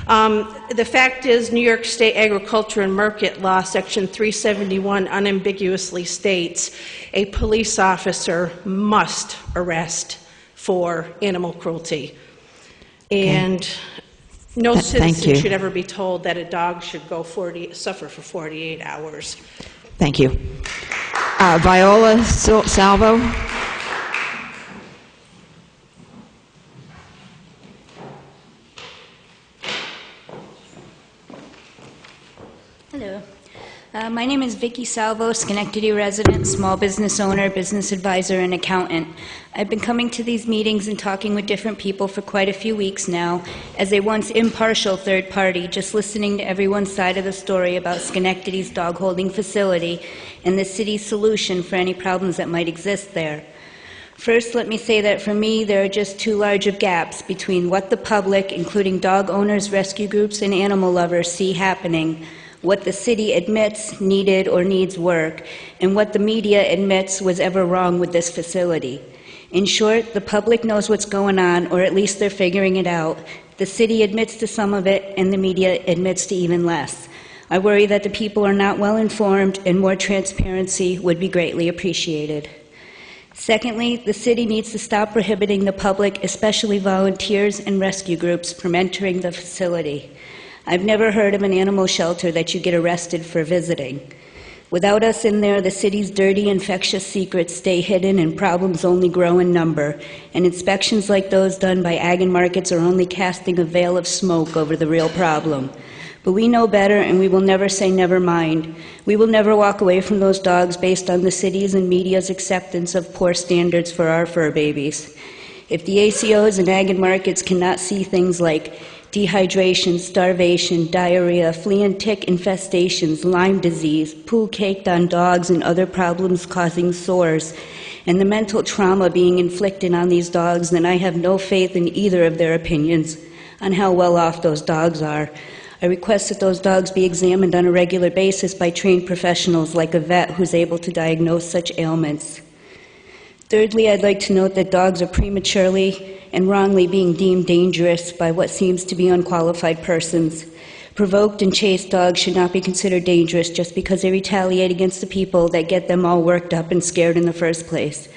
up. The fact is, New York State Agriculture and Market Law, Section 371, unambiguously states a police officer must arrest for animal cruelty. And no citizen should ever be told that a dog should go suffer for 48 hours. Thank you. Viola Salvo. Hello. My name is Vicki Salvo, Schenectady resident, small business owner, business advisor, and accountant. I've been coming to these meetings and talking with different people for quite a few weeks now, as a once impartial third party, just listening to everyone's side of the story about Schenectady's dog holding facility and the city's solution for any problems that might exist there. First, let me say that for me, there are just too large of gaps between what the public, including dog owners, rescue groups, and animal lovers, see happening, what the city admits needed or needs work, and what the media admits was ever wrong with this facility. In short, the public knows what's going on, or at least they're figuring it out. The city admits to some of it, and the media admits to even less. I worry that the people are not well informed, and more transparency would be greatly appreciated. Secondly, the city needs to stop prohibiting the public, especially volunteers and rescue groups, from entering the facility. I've never heard of an animal shelter that you get arrested for visiting. Without us in there, the city's dirty, infectious secrets stay hidden and problems only grow in number. And inspections like those done by ag and markets are only casting a veil of smoke over the real problem. But we know better, and we will never say never mind. We will never walk away from those dogs based on the city's and media's acceptance of poor standards for our fur babies. If the ACOs and ag and markets cannot see things like dehydration, starvation, diarrhea, flea and tick infestations, Lyme disease, poo caked on dogs, and other problems causing sores, and the mental trauma being inflicted on these dogs, then I have no faith in either of their opinions on how well off those dogs are. I request that those dogs be examined on a regular basis by trained professionals like a vet who's able to diagnose such ailments. Thirdly, I'd like to note that dogs are prematurely and wrongly being deemed dangerous by what seems to be unqualified persons. Provoked and chased dogs should not be considered dangerous just because they retaliate against the people that get them all worked up and scared in the first place.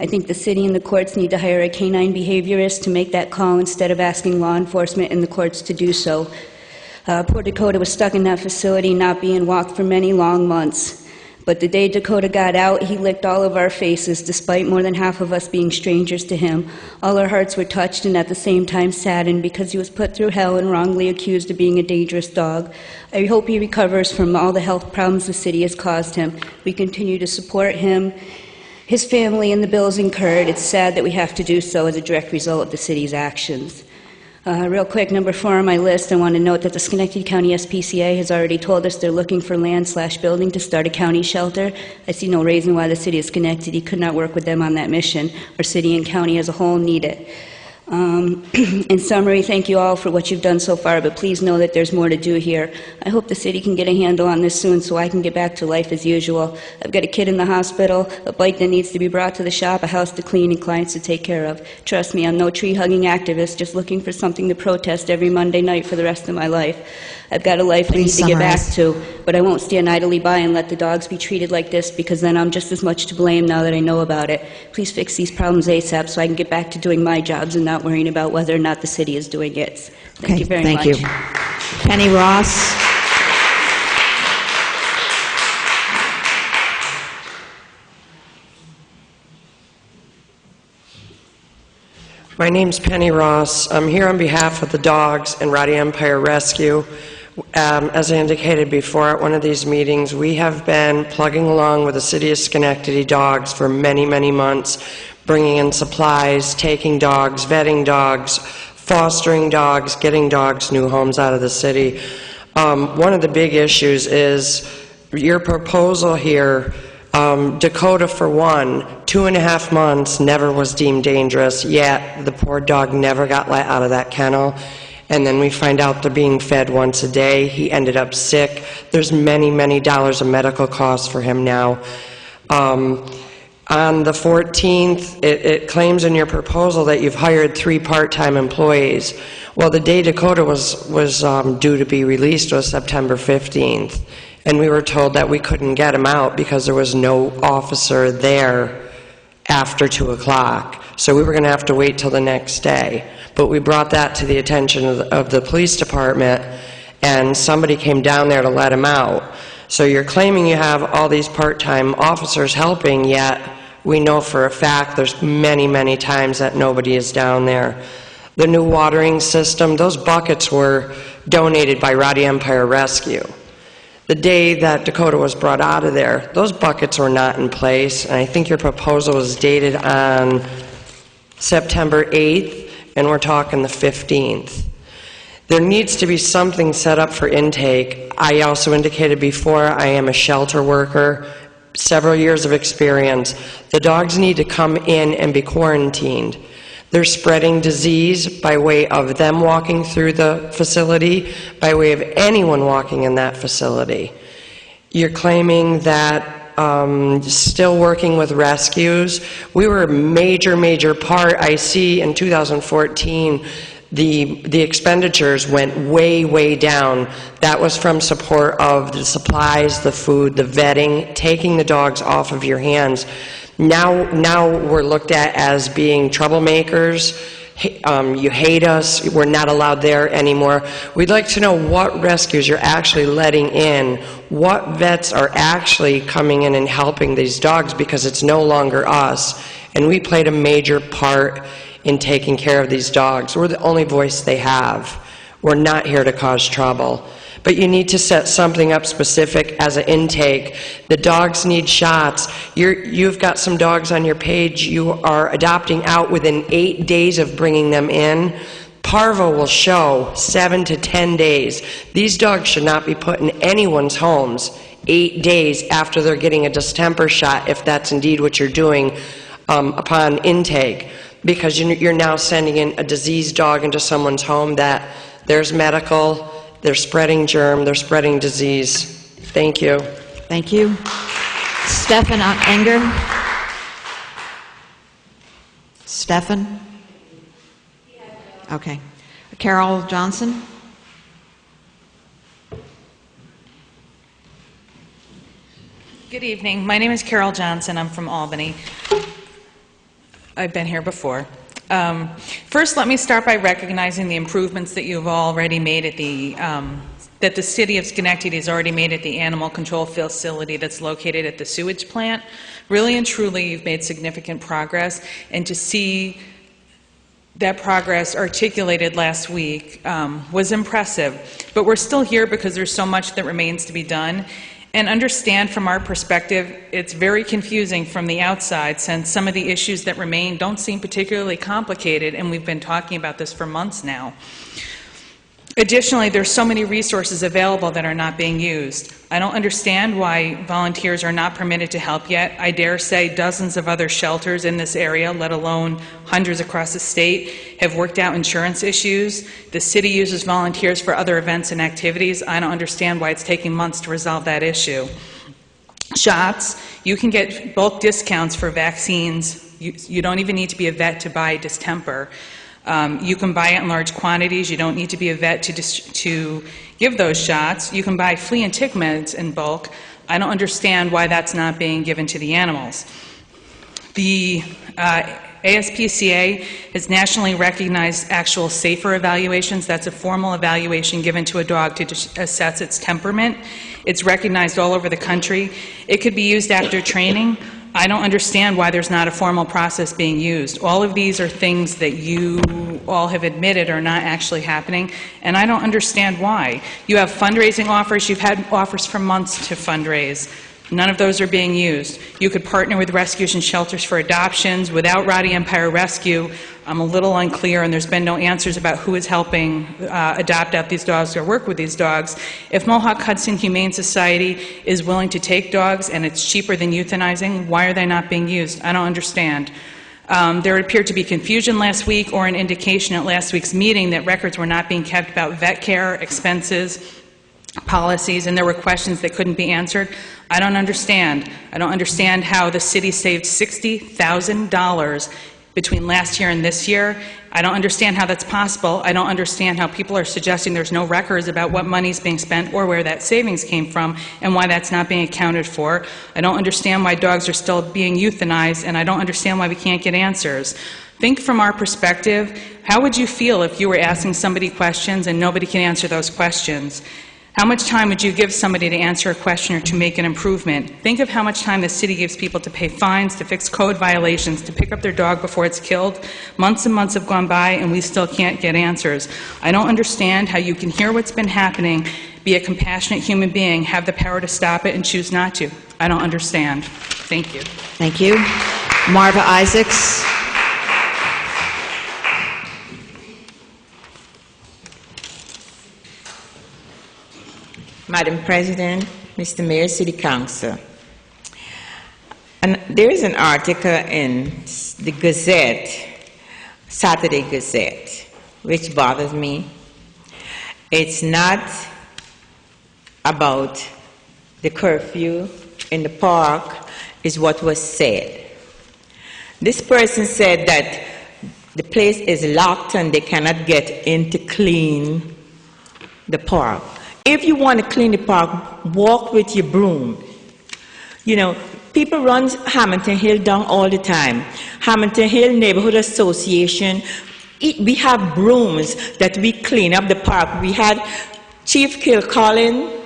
I think the city and the courts need to hire a canine behaviorist to make that call instead of asking law enforcement and the courts to do so. Poor Dakota was stuck in that facility, not being walked for many long months. But the day Dakota got out, he licked all of our faces, despite more than half of us being strangers to him. All our hearts were touched and at the same time saddened because he was put through hell and wrongly accused of being a dangerous dog. I hope he recovers from all the health problems the city has caused him. We continue to support him, his family, and the bills incurred. It's sad that we have to do so as a direct result of the city's actions. Real quick, number 4 on my list, I want to note that the Schenectady County SPCA has already told us they're looking for land/building to start a county shelter. I see no reason why the city of Schenectady could not work with them on that mission. Our city and county as a whole need it. In summary, thank you all for what you've done so far, but please know that there's more to do here. I hope the city can get a handle on this soon so I can get back to life as usual. I've got a kid in the hospital, a bike that needs to be brought to the shop, a house to clean, and clients to take care of. Trust me, I'm no tree-hugging activist, just looking for something to protest every Monday night for the rest of my life. I've got a life I need to get back to, but I won't stand idly by and let the dogs be treated like this, because then I'm just as much to blame now that I know about it. Please fix these problems ASAP so I can get back to doing my jobs and not worrying about whether or not the city is doing it. Thank you very much. Thank you. Penny Ross. My name's Penny Ross. I'm here on behalf of the dogs and Roddy Empire Rescue. As I indicated before at one of these meetings, we have been plugging along with the City of Schenectady dogs for many, many months, bringing in supplies, taking dogs, vetting dogs, fostering dogs, getting dogs new homes out of the city. One of the big issues is your proposal here. Dakota, for one, 2.5 months, never was deemed dangerous, yet the poor dog never got let out of that kennel. And then we find out they're being fed once a day. He ended up sick. There's many, many dollars of medical costs for him now. On the 14th, it claims in your proposal that you've hired 3 part-time employees. Well, the day Dakota was due to be released was September 15th. And we were told that we couldn't get him out because there was no officer there after 2 o'clock. So we were going to have to wait till the next day. But we brought that to the attention of the police department, and somebody came down there to let him out. So you're claiming you have all these part-time officers helping, yet we know for a fact there's many, many times that nobody is down there. The new watering system, those buckets were donated by Roddy Empire Rescue. The day that Dakota was brought out of there, those buckets were not in place, and I think your proposal was dated on September 8th, and we're talking the 15th. There needs to be something set up for intake. I also indicated before, I am a shelter worker, several years of experience. The dogs need to come in and be quarantined. They're spreading disease by way of them walking through the facility, by way of anyone walking in that facility. You're claiming that still working with rescues. We were a major, major part. I see in 2014, the expenditures went way, way down. That was from support of the supplies, the food, the vetting, taking the dogs off of your hands. Now we're looked at as being troublemakers, you hate us, we're not allowed there anymore. We'd like to know what rescues you're actually letting in, what vets are actually coming in and helping these dogs, because it's no longer us, and we played a major part in taking care of these dogs. We're the only voice they have. We're not here to cause trouble. But you need to set something up specific as an intake. The dogs need shots. You've got some dogs on your page you are adopting out within 8 days of bringing them in. Parvo will show 7 to 10 days. These dogs should not be put in anyone's homes 8 days after they're getting a distemper shot, if that's indeed what you're doing upon intake, because you're now sending in a diseased dog into someone's home that there's medical. They're spreading germ, they're spreading disease. Thank you. Thank you. Stefan Enger? Stefan? Okay. Carol Johnson? Good evening. My name is Carol Johnson. I'm from Albany. I've been here before. First, let me start by recognizing the improvements that you've already made at that the City of Schenectady has already made at the animal control facility that's located at the sewage plant. Really and truly, you've made significant progress, and to see that progress articulated last week was impressive. But we're still here because there's so much that remains to be done. And understand from our perspective, it's very confusing from the outside, since some of the issues that remain don't seem particularly complicated, and we've been talking about this for months now. Additionally, there's so many resources available that are not being used. I don't understand why volunteers are not permitted to help yet. I dare say dozens of other shelters in this area, let alone hundreds across the state, have worked out insurance issues. The city uses volunteers for other events and activities. I don't understand why it's taking months to resolve that issue. Shots, you can get bulk discounts for vaccines. You don't even need to be a vet to buy distemper. You can buy it in large quantities. You don't need to be a vet to give those shots. You can buy flea and tick meds in bulk. I don't understand why that's not being given to the animals. The ASPCA has nationally recognized actual SAFER evaluations. That's a formal evaluation given to a dog to assess its temperament. It's recognized all over the country. It could be used after training. I don't understand why there's not a formal process being used. All of these are things that you all have admitted are not actually happening, and I don't understand why. You have fundraising offers. You've had offers for months to fundraise. None of those are being used. You could partner with rescues and shelters for adoptions. Without Rowdy Empire Rescue, I'm a little unclear, and there's been no answers about who is helping adopt out these dogs or work with these dogs. If Mohawk Hudson Humane Society is willing to take dogs and it's cheaper than euthanizing, why are they not being used? I don't understand. There appeared to be confusion last week, or an indication at last week's meeting that records were not being kept about vet care, expenses, policies, and there were questions that couldn't be answered. I don't understand. I don't understand how the city saved $60,000 between last year and this year. I don't understand how that's possible. I don't understand how people are suggesting there's no records about what money's being spent or where that savings came from and why that's not being accounted for. I don't understand why dogs are still being euthanized, and I don't understand why we can't get answers. Think from our perspective, how would you feel if you were asking somebody questions and nobody can answer those questions? How much time would you give somebody to answer a question or to make an improvement? Think of how much time the city gives people to pay fines, to fix code violations, to pick up their dog before it's killed. Months and months have gone by and we still can't get answers. I don't understand how you can hear what's been happening, be a compassionate human being, have the power to stop it, and choose not to. I don't understand. Thank you. Thank you. Marva Isaacs. Madam President, Mr. Mayor, City Council. And there is an article in the Gazette, Saturday Gazette, which bothers me. It's not about the curfew in the park, is what was said. This person said that the place is locked and they cannot get in to clean the park. If you want to clean the park, walk with your broom. You know, people run Hamilton Hill down all the time. Hamilton Hill Neighborhood Association We have brooms that we clean up the park. We had Chief Kilcolin,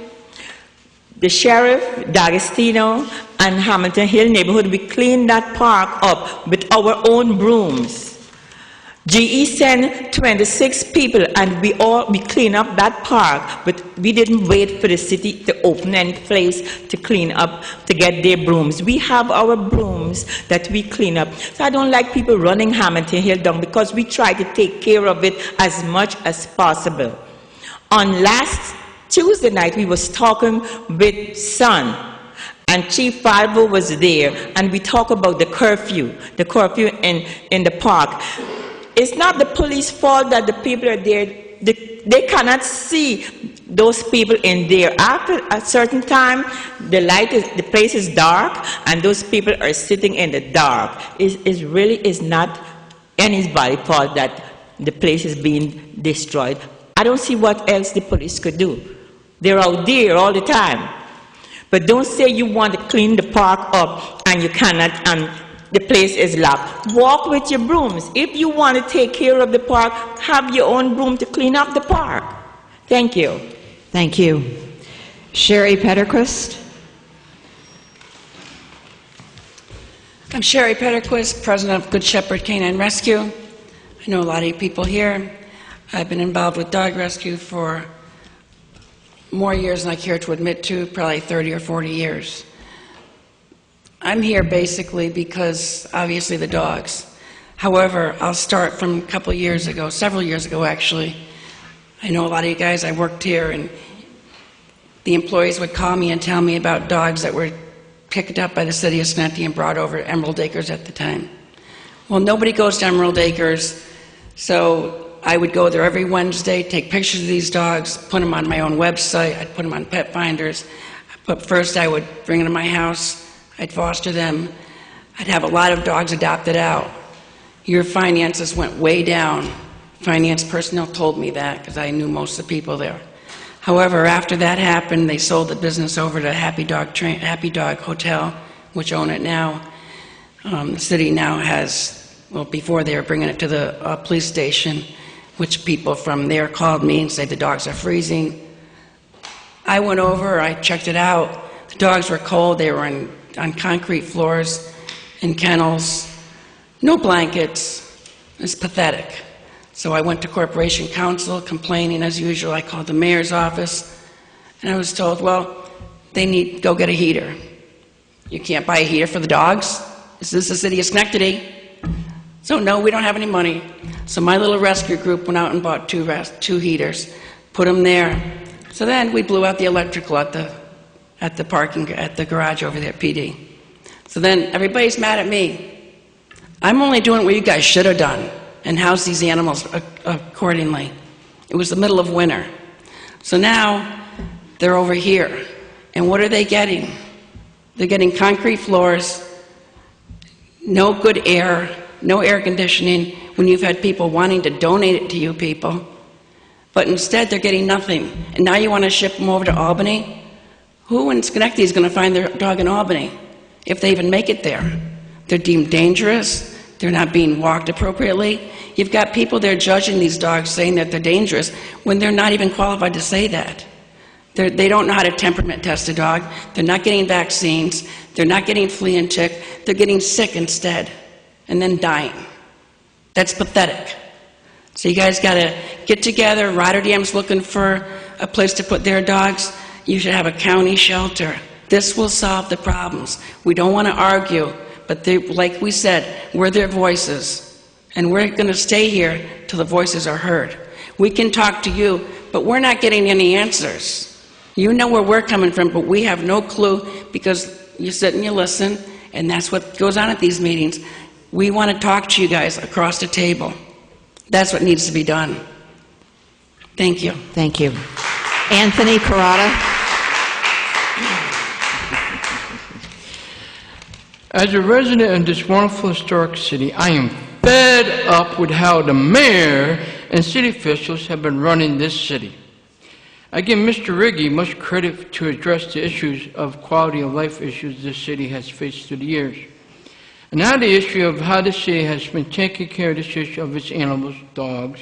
the sheriff, D'Agostino, and Hamilton Hill neighborhood. We cleaned that park up with our own brooms. GE sent 26 people, and we clean up that park, but we didn't wait for the city to open any place to clean up, to get their brooms. We have our brooms that we clean up. So I don't like people running Hamilton Hill down, because we try to take care of it as much as possible. On last Tuesday night, we was talking with Son, and Chief Falvo was there, and we talk about the curfew in the park. It's not the police fault that the people are there. They cannot see those people in there. After a certain time, the place is dark, and those people are sitting in the dark. It really is not anybody's fault that the place is being destroyed. I don't see what else the police could do. They're out there all the time. But don't say you want to clean the park up and you cannot, and the place is locked. Walk with your brooms. If you want to take care of the park, have your own broom to clean up the park. Thank you. Thank you. Sherry Petterquist. I'm Sherry Petterquist, president of Good Shepherd Canine Rescue. I know a lot of you people here. I've been involved with dog rescue for more years than I care to admit to, probably 30 or 40 years. I'm here basically because, obviously, the dogs. However, I'll start from a couple of years ago, several years ago, actually. I know a lot of you guys, I worked here, and the employees would call me and tell me about dogs that were picked up by the city of Schenectady and brought over to Emerald Acres at the time. Well, nobody goes to Emerald Acres, so I would go there every Wednesday, take pictures of these dogs, put them on my own website. I'd put them on Pet Finders. But first, I would bring them to my house. I'd foster them. I'd have a lot of dogs adopted out. Your finances went way down. Finance personnel told me that because I knew most of the people there. However, after that happened, they sold the business over to Happy Dog Hotel, which own it now. The city now has, well, before they were bringing it to the police station, which people from there called me and said the dogs are freezing. I went over, I checked it out. The dogs were cold. They were on concrete floors, in kennels, no blankets. It's pathetic. So I went to Corporation Council complaining as usual. I called the mayor's office, and I was told, well, they need to go get a heater. You can't buy a heater for the dogs? Is this the city of Schenectady? So no, we don't have any money. So my little rescue group went out and bought two heaters, put them there. So then we blew out the electrical at the garage over there at PD. So then everybody's mad at me. I'm only doing what you guys should have done and house these animals accordingly. It was the middle of winter. So now they're over here. And what are they getting? They're getting concrete floors, no good air, no air conditioning when you've had people wanting to donate it to you people. But instead they're getting nothing. And now you want to ship them over to Albany? Who in Schenectady is going to find their dog in Albany if they even make it there? They're deemed dangerous. They're not being walked appropriately. You've got people there judging these dogs, saying that they're dangerous when they're not even qualified to say that. They don't know how to temperament test a dog. They're not getting vaccines. They're not getting flea and tick. They're getting sick instead and then dying. That's pathetic. So you guys got to get together. Rotterdam's looking for a place to put their dogs. You should have a county shelter. This will solve the problems. We don't want to argue, but like we said, we're their voices. And we're going to stay here till the voices are heard. We can talk to you, but we're not getting any answers. You know where we're coming from, but we have no clue because you sit and you listen, and that's what goes on at these meetings. We want to talk to you guys across the table. That's what needs to be done. Thank you. Thank you. Anthony Carrata. As a resident of this wonderful historic city, I am fed up with how the mayor and city officials have been running this city. I give Mr. Riggi much credit to address the issues of quality of life issues this city has faced through the years. And now the issue of how the city has been taking care of this issue of its animals, dogs.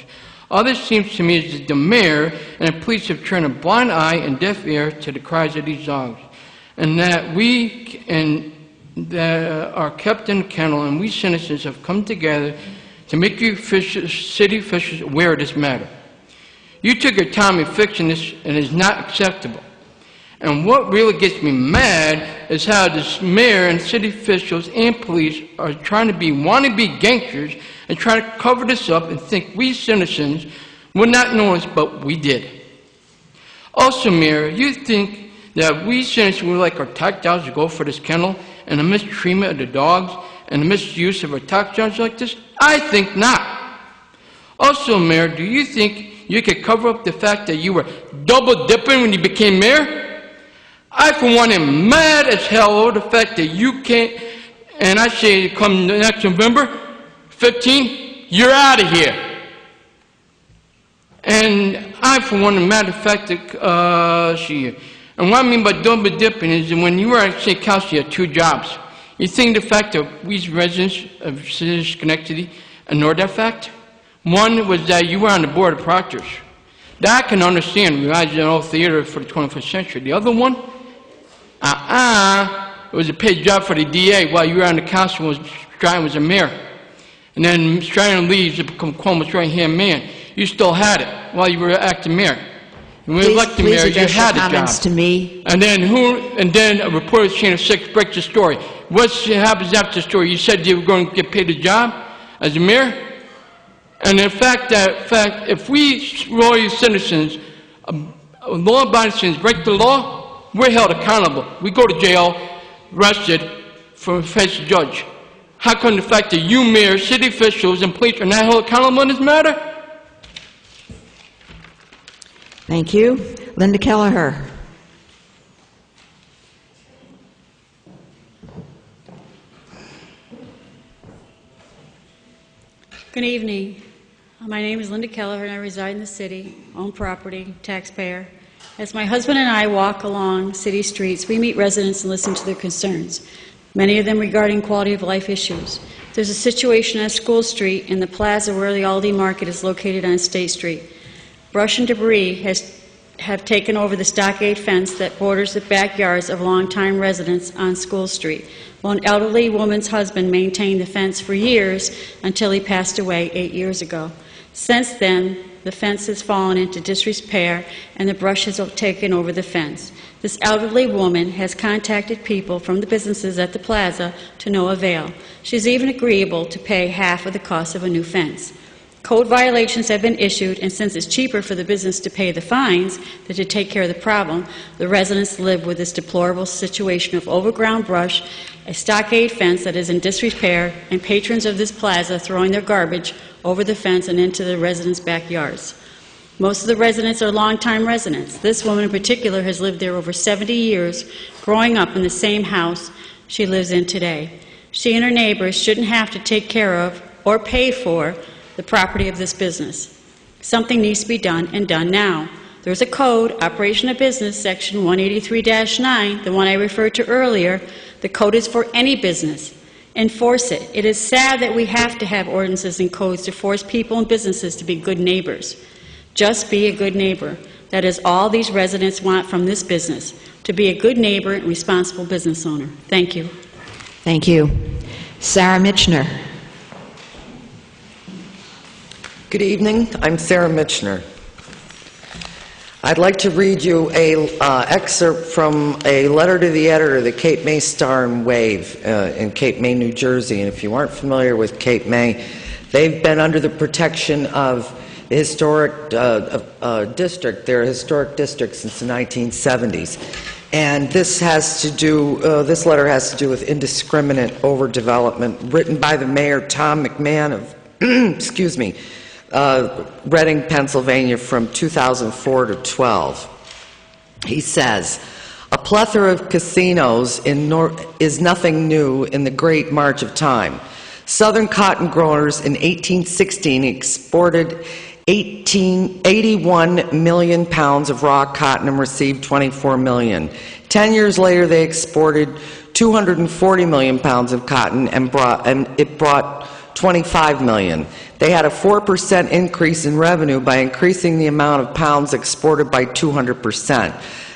All this seems to me is that the mayor and the police have turned a blind eye and deaf ear to the cries of these dogs. And that that are kept in the kennel, and we citizens have come together to make you city officials aware of this matter. You took your time in fixing this, and it's not acceptable. And what really gets me mad is how this mayor and city officials and police are trying to be wannabe gangsters and trying to cover this up and think we citizens would not notice, but we did. Also, Mayor, you think that we citizens would like our tax dollars to go for this kennel and the mistreatment of the dogs and the misuse of our tax dollars like this? I think not. Also, Mayor, do you think you could cover up the fact that you were double dipping when you became mayor? I, for one, am mad as hell over the fact that you can't, and I say come next November 15, you're out of here. And I, for one, am mad at the fact that, and what I mean by double dipping is that when you were at St. Council, you had two jobs. You think the fact that we residents of the city of Schenectady ignored that fact? One was that you were on the board of proctors. That I can understand, realizing an old theater for the 21st century. The other one, it was a paid job for the DA while you were on the council and Stratton was a mayor. And then Stratton leaves to become Cuomo's right-hand man. You still had it while you were acting mayor. And when you elected mayor, you had the job. Comments to me. And then a reporter of Channel 6 breaks the story. What happens after the story? You said you were going to get paid a job as a mayor? And in fact, if we loyal citizens, law-abiding citizens, break the law, we're held accountable. We go to jail, arrested, for face the judge. How come the fact that you, mayor, city officials, and police are not held accountable in this matter? Thank you. Linda Kelleher. Good evening. My name is Linda Kelleher, and I reside in the city, own property, taxpayer. As my husband and I walk along city streets, we meet residents and listen to their concerns, many of them regarding quality of life issues. There's a situation on School Street in the plaza where the Aldi Market is located on State Street. Brush and debris have taken over the stockade fence that borders the backyards of longtime residents on School Street. Well, an elderly woman's husband maintained the fence for years until he passed away 8 years ago. Since then, the fence has fallen into disrepair and the brush has taken over the fence. This elderly woman has contacted people from the businesses at the plaza to no avail. She's even agreeable to pay half of the cost of a new fence. Code violations have been issued, and since it's cheaper for the business to pay the fines than to take care of the problem, the residents live with this deplorable situation of overgrown brush, a stockade fence that is in disrepair, and patrons of this plaza throwing their garbage over the fence and into the residents' backyards. Most of the residents are longtime residents. This woman in particular has lived there over 70 years, growing up in the same house she lives in today. She and her neighbors shouldn't have to take care of or pay for the property of this business. Something needs to be done, and done now. There's a code, Operation of Business, Section 183-9, the one I referred to earlier. The code is for any business. Enforce it. It is sad that we have to have ordinances and codes to force people and businesses to be good neighbors. Just be a good neighbor. That is all these residents want from this business, to be a good neighbor and responsible business owner. Thank you. Thank you. Sarah Mitchner. Good evening. I'm Sarah Mitchner. I'd like to read you an excerpt from a letter to the editor of the Cape May Star and Wave in Cape May, New Jersey. And if you aren't familiar with Cape May, they've been under the protection of the historic district, their historic district, since the 1970s. And this letter has to do with indiscriminate overdevelopment, written by the mayor, Tom McMahon of, excuse me, Reading, Pennsylvania, from 2004 to 12. He says, a plethora of casinos is nothing new in the great march of time. Southern cotton growers in 1816 exported 81 million pounds of raw cotton and received 24 million. 10 years later, they exported 240 million pounds of cotton and it brought 25 million. They had a 4% increase in revenue by increasing the amount of pounds exported by 200%.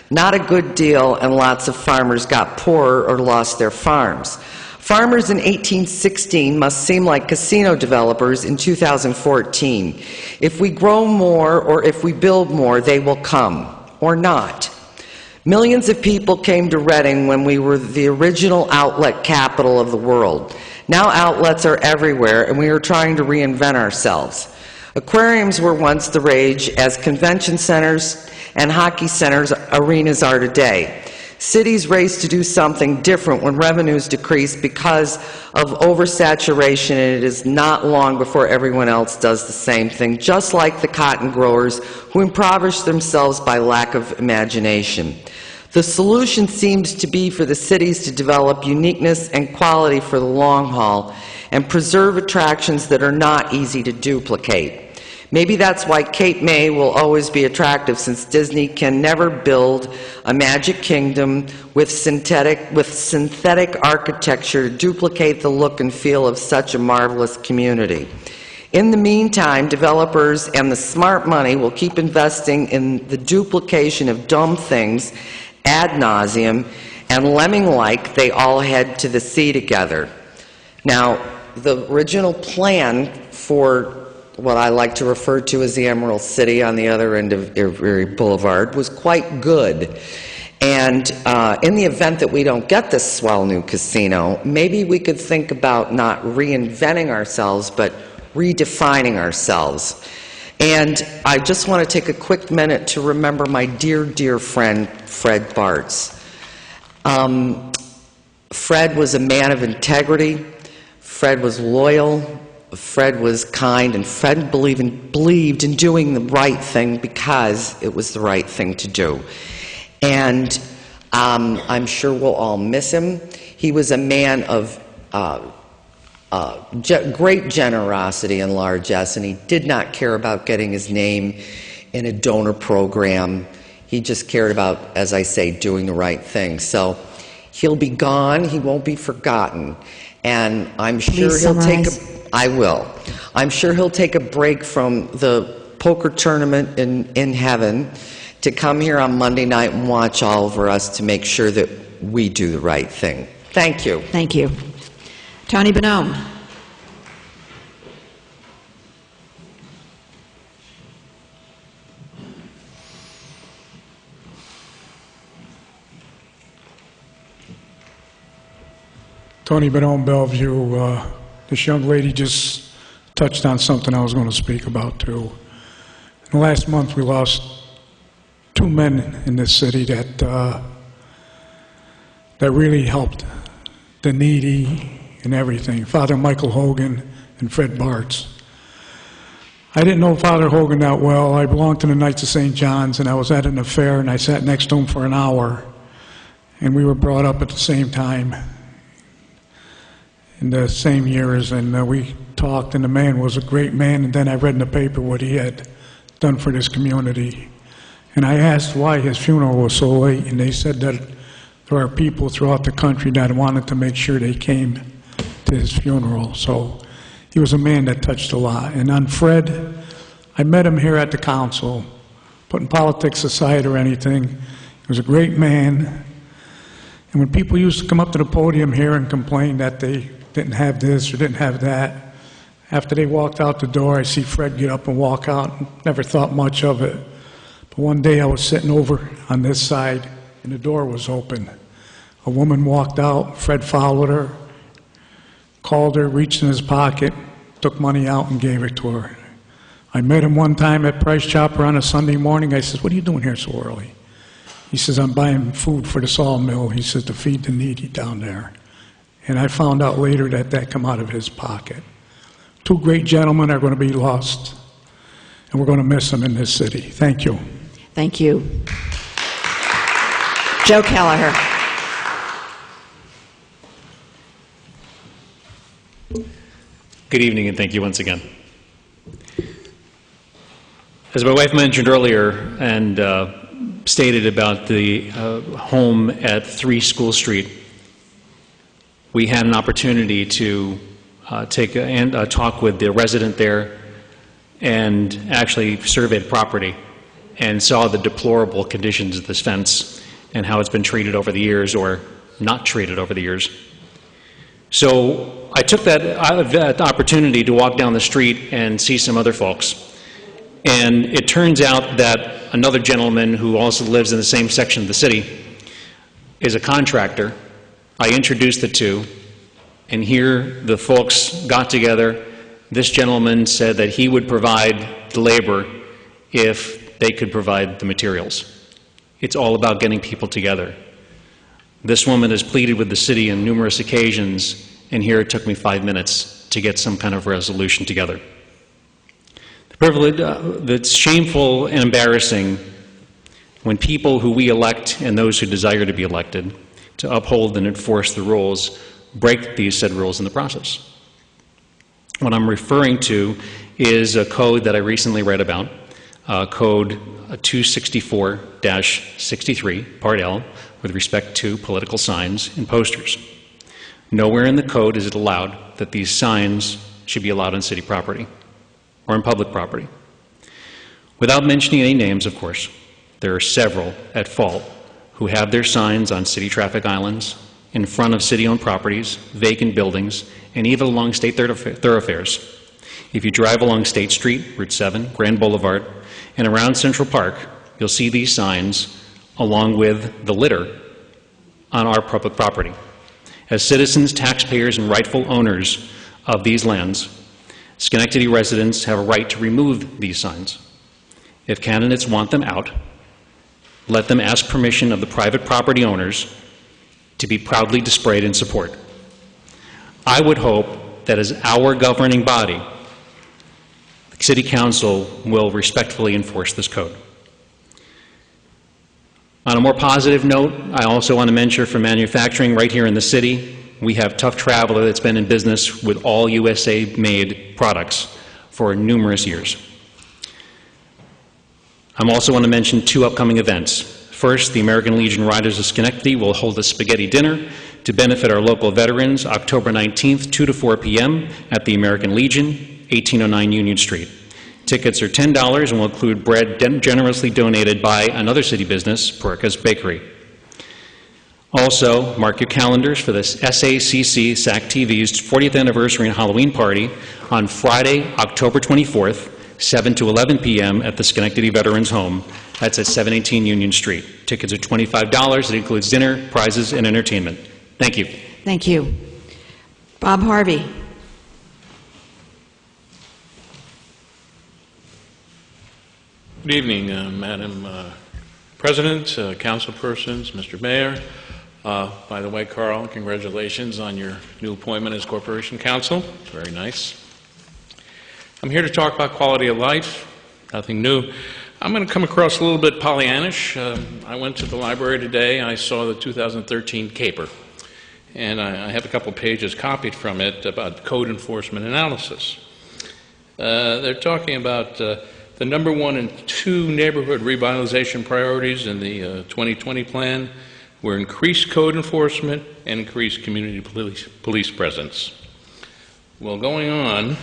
Not a good deal, and lots of farmers got poorer or lost their farms. Farmers in 1816 must seem like casino developers in 2014. If we grow more or if we build more, they will come, or not. Millions of people came to Reading when we were the original outlet capital of the world. Now outlets are everywhere, and we are trying to reinvent ourselves. Aquariums were once the rage, as convention centers and hockey centers arenas are today. Cities race to do something different when revenues decrease because of oversaturation, and it is not long before everyone else does the same thing, just like the cotton growers who impoverish themselves by lack of imagination. The solution seems to be for the cities to develop uniqueness and quality for the long haul and preserve attractions that are not easy to duplicate. Maybe that's why Cape May will always be attractive, since Disney can never build a magic kingdom with synthetic architecture to duplicate the look and feel of such a marvelous community. In the meantime, developers and the smart money will keep investing in the duplication of dumb things ad nauseum, and lemming-like, they all head to the sea together. Now, the original plan for what I like to refer to as the Emerald City on the other end of Erie Boulevard was quite good. And in the event that we don't get this swell new casino, maybe we could think about not reinventing ourselves, but redefining ourselves. And I just want to take a quick minute to remember my dear, dear friend, Fred Bartz. Fred was a man of integrity. Fred was loyal. Fred was kind, and Fred believed in doing the right thing because it was the right thing to do. And I'm sure we'll all miss him. He was a man of great generosity and largesse, and he did not care about getting his name in a donor program. He just cared about, as I say, doing the right thing. So he'll be gone. He won't be forgotten. And I'm sure he'll take I'm sure he'll take a break from the poker tournament in heaven to come here on Monday night and watch all over us to make sure that we do the right thing. Thank you. Thank you. Tony Bonhomme. Tony Bonhomme, Bellevue. This young lady just touched on something I was going to speak about, too. In the last month, we lost two men in this city that really helped the needy and everything, Father Michael Hogan and Fred Bartz. I didn't know Father Hogan that well. I belonged to the Knights of St. John's, and I was at an affair, and I sat next to him for an hour, and we were brought up at the same time in the same years, and we talked, and the man was a great man. And then I read in the paper what he had done for this community, and I asked why his funeral was so late, and they said that there are people throughout the country that wanted to make sure they came to his funeral. So he was a man that touched a lot. And on Fred, I met him here at the council, putting politics aside or anything. He was a great man, and when people used to come up to the podium here and complain that they didn't have this or didn't have that, after they walked out the door, I see Fred get up and walk out. Never thought much of it. But one day I was sitting over on this side, and the door was open. A woman walked out. Fred followed her, called her, reached in his pocket, took money out and gave it to her. I met him one time at Price Chopper on a Sunday morning. I said, "What are you doing here so early?" He says, "I'm buying food for the sawmill." He says, "to feed the needy down there." And I found out later that that come out of his pocket. Two great gentlemen are going to be lost, and we're going to miss them in this city. Thank you. Thank you. Joe Kelleher. Good evening, and thank you once again. As my wife mentioned earlier and stated about the home at 3 School Street, we had an opportunity to talk with the resident there and actually surveyed the property and saw the deplorable conditions of this fence and how it's been treated over the years or not treated over the years. So I took that opportunity to walk down the street and see some other folks. And it turns out that another gentleman who also lives in the same section of the city is a contractor. I introduced the two, and here the folks got together. This gentleman said that he would provide the labor if they could provide the materials. It's all about getting people together. This woman has pleaded with the city on numerous occasions, and here it took me 5 minutes to get some kind of resolution together. The privilege, that's shameful and embarrassing when people who we elect and those who desire to be elected to uphold and enforce the rules break these said rules in the process. What I'm referring to is a code that I recently read about, Code 264-63, Part L, with respect to political signs and posters. Nowhere in the code is it allowed that these signs should be allowed on city property or on public property. Without mentioning any names, of course, there are several at fault who have their signs on city traffic islands, in front of city-owned properties, vacant buildings, and even along state thoroughfares. If you drive along State Street, Route 7, Grand Boulevard, and around Central Park, you'll see these signs along with the litter on our public property. As citizens, taxpayers, and rightful owners of these lands, Schenectady residents have a right to remove these signs. If candidates want them out, let them ask permission of the private property owners to be proudly displayed in support. I would hope that as our governing body, the City Council will respectfully enforce this code. On a more positive note, I also want to mention for manufacturing right here in the city, we have Tough Traveler that's been in business with all USA-made products for numerous years. I also want to mention 2 upcoming events. First, the American Legion Riders of Schenectady will hold a spaghetti dinner to benefit our local veterans, October 19th, 2 to 4 p.m. at the American Legion, 1809 Union Street. Tickets are $10 and will include bread generously donated by another city business, Porca's Bakery. Also, mark your calendars for the SACC SAC-TV's 40th anniversary and Halloween party on Friday, October 24th, 7 to 11 p.m. at the Schenectady Veterans Home. That's at 718 Union Street. Tickets are $25. It includes dinner, prizes, and entertainment. Thank you. Thank you. Bob Harvey. Good evening, Madam President, councilpersons, Mr. Mayor. By the way, Carl, congratulations on your new appointment as Corporation Counsel. Very nice. I'm here to talk about quality of life, nothing new. I'm going to come across a little bit Pollyannish. I went to the library today. I saw the 2013 caper, and I have a couple pages copied from it about code enforcement analysis. They're talking about the number 1 and 2 neighborhood revitalization priorities in the 2020 plan were increased code enforcement and increased community police presence. Well, going on,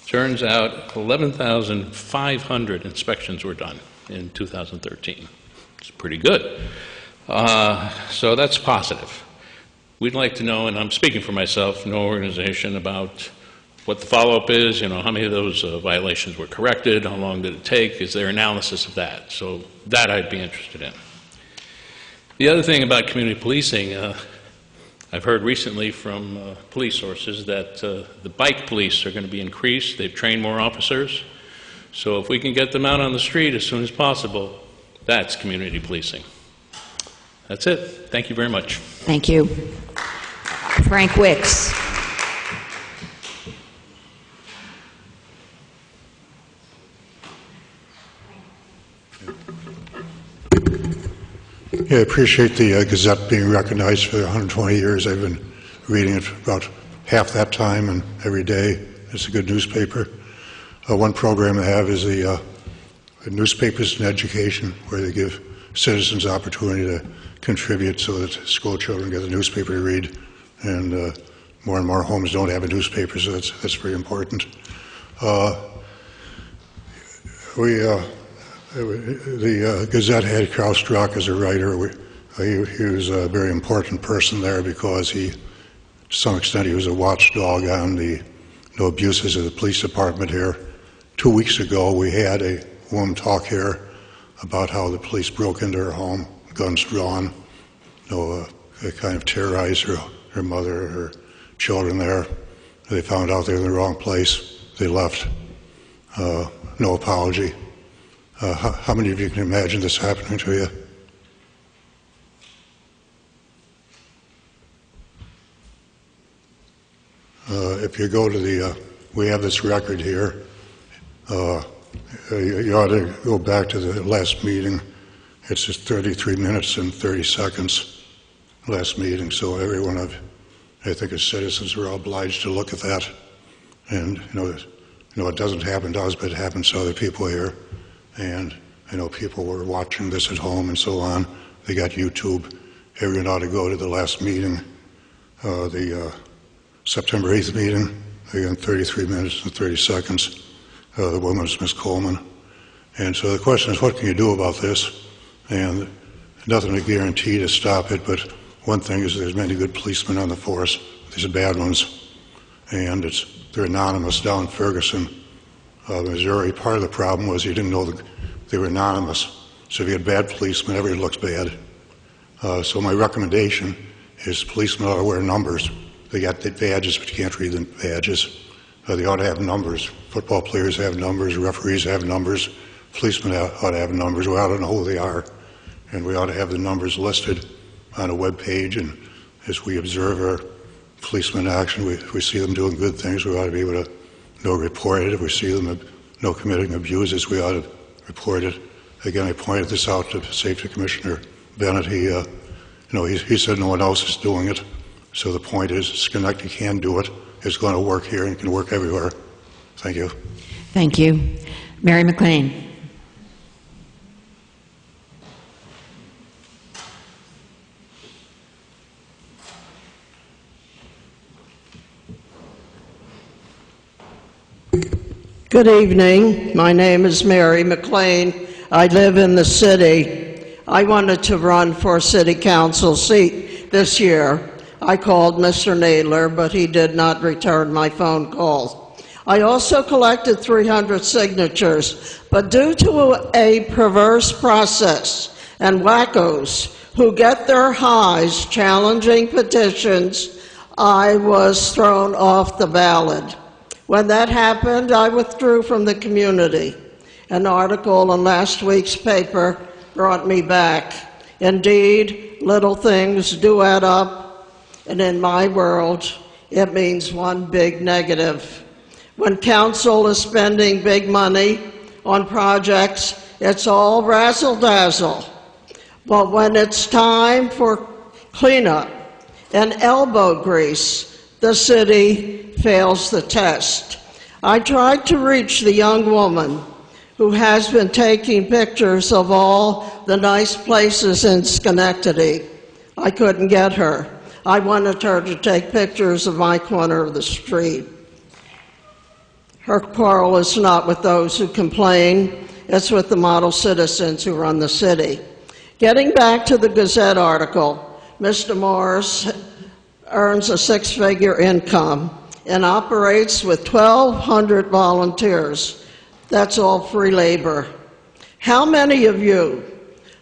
turns out 11,500 inspections were done in 2013. It's pretty good. So that's positive. We'd like to know, and I'm speaking for myself, no organization, about what the follow-up is, how many of those violations were corrected, how long did it take, is there analysis of that? So that I'd be interested in. The other thing about community policing, I've heard recently from police sources that the bike police are going to be increased. They've trained more officers. So if we can get them out on the street as soon as possible, that's community policing. That's it. Thank you very much. Thank you. Frank Wicks. Yeah, I appreciate the Gazette being recognized for 120 years. I've been reading it for about half that time and every day. It's a good newspaper. One program they have is the Newspapers in Education, where they give citizens opportunity to contribute so that school children get a newspaper to read and more homes don't have a newspaper, so that's very important. The Gazette had Carl Strock as a writer. He was a very important person there because to some extent, he was a watchdog on the abuses of the police department here. 2 weeks ago, we had a woman talk here about how the police broke into her home, guns drawn, they kind of terrorized her mother, her children there. They found out they were in the wrong place. They left. No apology. How many of you can imagine this happening to you? If you go to we have this record here. You ought to go back to the last meeting. It's just 33 minutes and 30 seconds last meeting, so everyone I think as citizens are obliged to look at that. And it doesn't happen to us, but it happens to other people here. And I know people were watching this at home and so on. They got YouTube. Everyone ought to go to the last meeting, the September 8th meeting, again 33 minutes and 30 seconds. The woman was Ms. Coleman. And so the question is, what can you do about this? And nothing to guarantee to stop it, but one thing is there's many good policemen on the force. There's bad ones. And they're anonymous down in Ferguson, Missouri. Part of the problem was you didn't know they were anonymous. So if you had bad policemen, everybody looks bad. So my recommendation is policemen ought to wear numbers. They got the badges, but you can't read the badges. They ought to have numbers. Football players have numbers, referees have numbers, policemen ought to have numbers. We ought to know who they are, and we ought to have the numbers listed on a web page. And as we observe our policemen in action, if we see them doing good things, we ought to be able to report it. If we see them committing abuses, we ought to report it. Again, I pointed this out to Safety Commissioner Bennett. He said no one else is doing it. So the point is, Schenectady can do it. It's going to work here and can work everywhere. Thank you. Thank you. Mary McLean. Good evening. My name is Mary McLean. I live in the city. I wanted to run for a city council seat this year. I called Mr. Nadler, but he did not return my phone call. I also collected 300 signatures, but due to a perverse process and wackos who get their highs challenging petitions, I was thrown off the ballot. When that happened, I withdrew from the community. An article in last week's paper brought me back. Indeed, little things do add up. And in my world, it means one big negative. When council is spending big money on projects, it's all razzle-dazzle. But when it's time for cleanup and elbow grease, the city fails the test. I tried to reach the young woman who has been taking pictures of all the nice places in Schenectady. I couldn't get her. I wanted her to take pictures of my corner of the street. Her quarrel is not with those who complain, it's with the model citizens who run the city. Getting back to the Gazette article, Mr. Morris earns a six-figure income and operates with 1,200 volunteers. That's all free labor. How many of you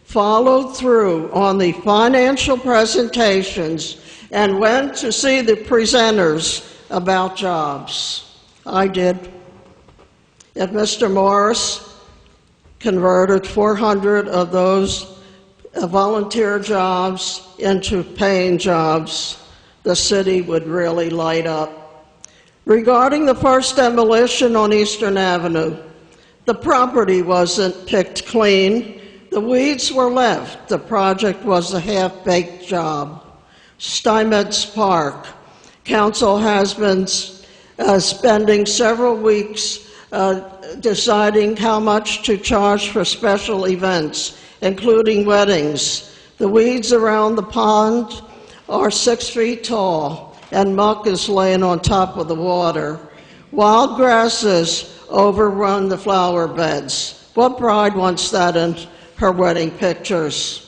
followed through on the financial presentations and went to see the presenters about jobs? I did. If Mr. Morris converted 400 of those volunteer jobs into paying jobs, the city would really light up. Regarding the first demolition on Eastern Avenue, the property wasn't picked clean. The weeds were left. The project was a half-baked job. Steinmetz Park. Council has been spending several weeks deciding how much to charge for special events, including weddings. The weeds around the pond are 6 feet tall, and muck is laying on top of the water. Wild grasses overrun the flower beds. What bride wants that in her wedding pictures?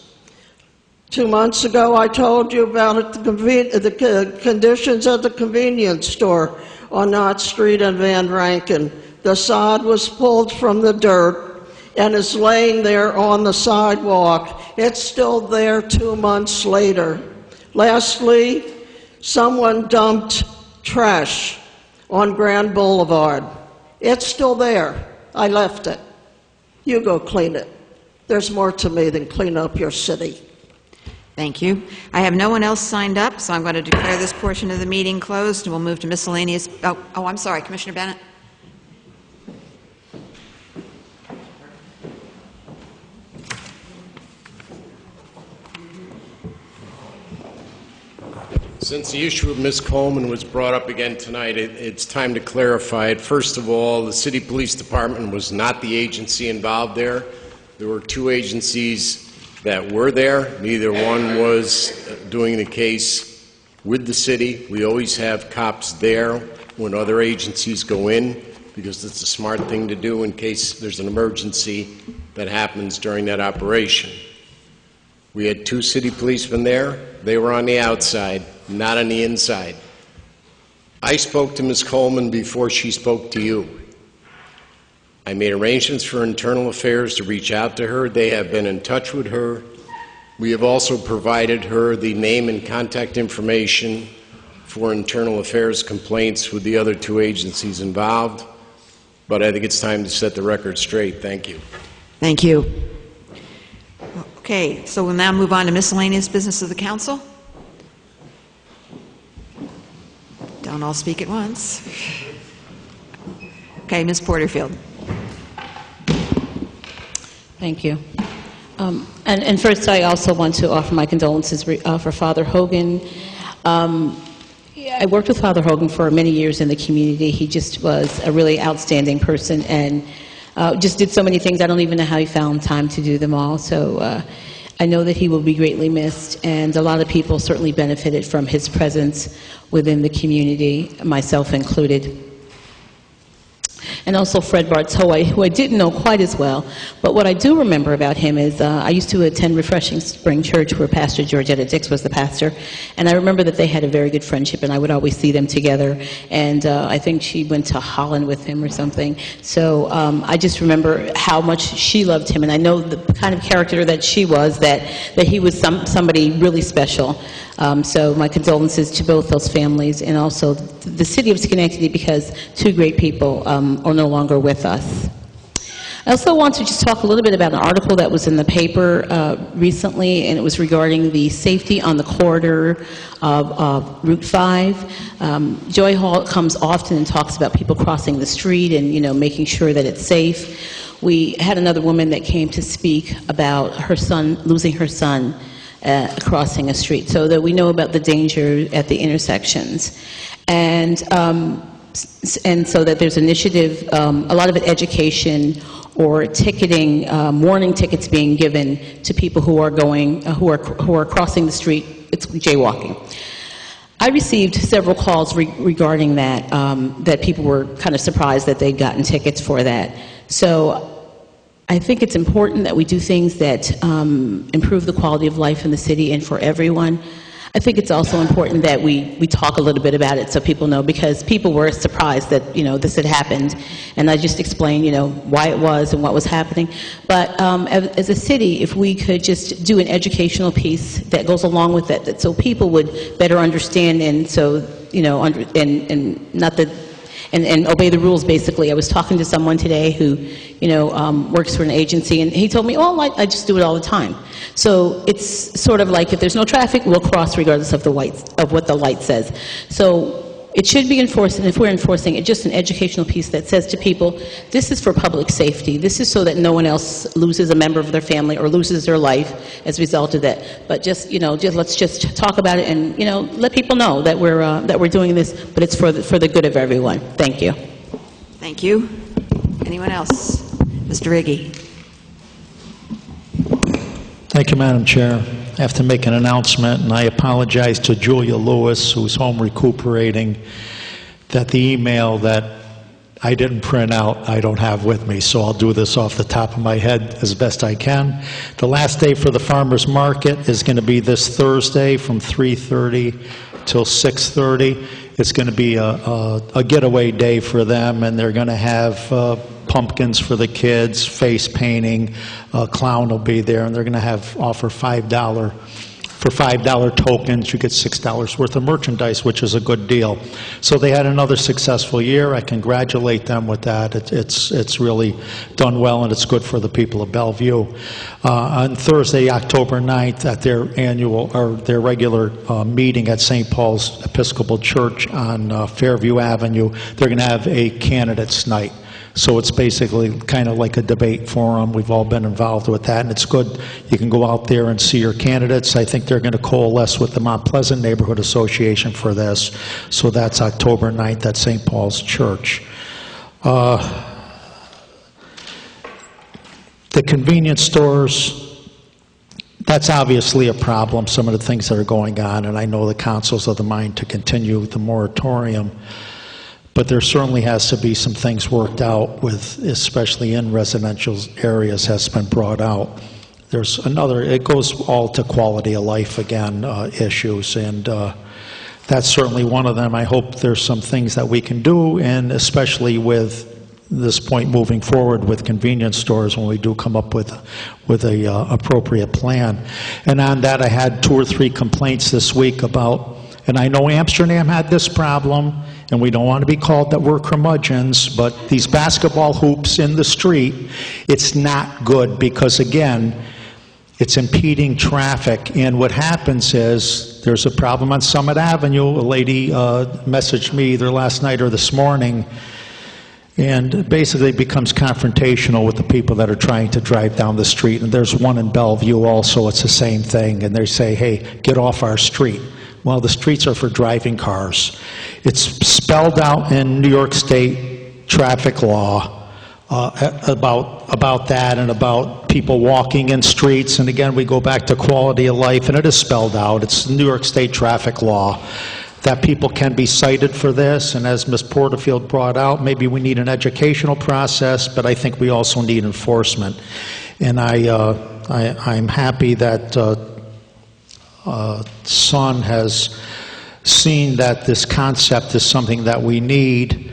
2 months ago, I told you about the conditions at the convenience store on Knott Street and Van Rankin. The sod was pulled from the dirt and is laying there on the sidewalk. It's still there 2 months later. Lastly, someone dumped trash on Grand Boulevard. It's still there. I left it. You go clean it. There's more to me than clean up your city. Thank you. I have no one else signed up, so I'm going to declare this portion of the meeting closed, and we'll move to miscellaneous. Oh, I'm sorry, Commissioner Bennett. Since the issue of Ms. Coleman was brought up again tonight, it's time to clarify it. First of all, the City Police Department was not the agency involved there. There were two agencies that were there. Neither one was doing the case with the city. We always have cops there when other agencies go in because it's a smart thing to do in case there's an emergency that happens during that operation. We had two city policemen there. They were on the outside, not on the inside. I spoke to Ms. Coleman before she spoke to you. I made arrangements for Internal Affairs to reach out to her. They have been in touch with her. We have also provided her the name and contact information for Internal Affairs complaints with the other two agencies involved. But I think it's time to set the record straight. Thank you. Thank you. Okay, so we'll now move on to miscellaneous business of the council. Don't all speak at once. Okay, Ms. Porterfield. Thank you. And first, I also want to offer my condolences for Father Hogan. I worked with Father Hogan for many years in the community. He just was a really outstanding person and just did so many things. I don't even know how he found time to do them all. So I know that he will be greatly missed, and a lot of people certainly benefited from his presence within the community, myself included. And also Fred Bartow, who I didn't know quite as well. But what I do remember about him is I used to attend Refreshing Spring Church where Pastor Georgetta Dix was the pastor. And I remember that they had a very good friendship, and I would always see them together. And I think she went to Holland with him or something. So I just remember how much she loved him. And I know the kind of character that she was, that he was somebody really special. So my condolences to both those families and also the city of Schenectady, because two great people are no longer with us. I also want to just talk a little bit about an article that was in the paper recently, and it was regarding the safety on the corridor of Route 5. Joy Hall comes often and talks about people crossing the street and, making sure that it's safe. We had another woman that came to speak about her son, losing her son crossing a street, so that we know about the danger at the intersections. And so that there's initiative, a lot of it education or ticketing, warning tickets being given to people who are crossing the street. It's jaywalking. I received several calls regarding that, that people were kind of surprised that they'd gotten tickets for that. So I think it's important that we do things that improve the quality of life in the city and for everyone. I think it's also important that we talk a little bit about it so people know, because people were surprised that, this had happened. And I just explained, why it was and what was happening. But as a city, if we could just do an educational piece that goes along with that so people would better understand and so, and not that, and obey the rules, basically. I was talking to someone today who, works for an agency, and he told me, I just do it all the time. So it's sort of like if there's no traffic, we'll cross regardless of what the light says. So it should be enforced, and if we're enforcing it, just an educational piece that says to people, this is for public safety. This is so that no one else loses a member of their family or loses their life as a result of that. But just, let's just talk about it and, let people know that we're doing this, but it's for the good of everyone. Thank you. Thank you. Anyone else? Mr. Riggi. Thank Thank you, Madam Chair. I have to make an announcement, and I apologize to Julia Lewis, who's home recuperating, that the email that I didn't print out, I don't have with me, so I'll do this off the top of my head as best I can. The last day for the farmers market is going to be this Thursday from 3:30 till 6:30. It's going to be a getaway day for them, and they're going to have pumpkins for the kids, face painting, a clown will be there, and they're going to offer $5. For $5 tokens, you get $6 worth of merchandise, which is a good deal. So they had another successful year. I congratulate them with that. It's really done well, and it's good for the people of Bellevue. On Thursday, October 9th, at their regular meeting at St. Paul's Episcopal Church on Fairview Avenue, they're going to have a candidates night. So it's basically kind of like a debate forum. We've all been involved with that, and it's good. You can go out there and see your candidates. I think they're going to coalesce with the Mount Pleasant Neighborhood Association for this. So that's October 9th at St. Paul's Church. The convenience stores, that's obviously a problem, some of the things that are going on, and I know the council's of the mind to continue the moratorium. But there certainly has to be some things worked out with, especially in residential areas, has been brought out. There's another, it goes all to quality of life again, issues, and that's certainly one of them. I hope there's some things that we can do, and especially with this point moving forward with convenience stores when we do come up with a appropriate plan. And on that, I had 2 or 3 complaints this week about, and I know Amsterdam had this problem, and we don't want to be called that we're curmudgeons, but these basketball hoops in the street, it's not good because, again, it's impeding traffic. And what happens is there's a problem on Summit Avenue. A lady messaged me either last night or this morning, and basically becomes confrontational with the people that are trying to drive down the street. And there's one in Bellevue also, it's the same thing. And they say, hey, get off our street. Well, the streets are for driving cars. It's spelled out in New York State traffic law about that and about people walking in streets. And again, we go back to quality of life, and it is spelled out. It's New York State traffic law that people can be cited for this. And as Ms. Porterfield brought out, maybe we need an educational process, but I think we also need enforcement. And I'm happy that Son has seen that this concept is something that we need,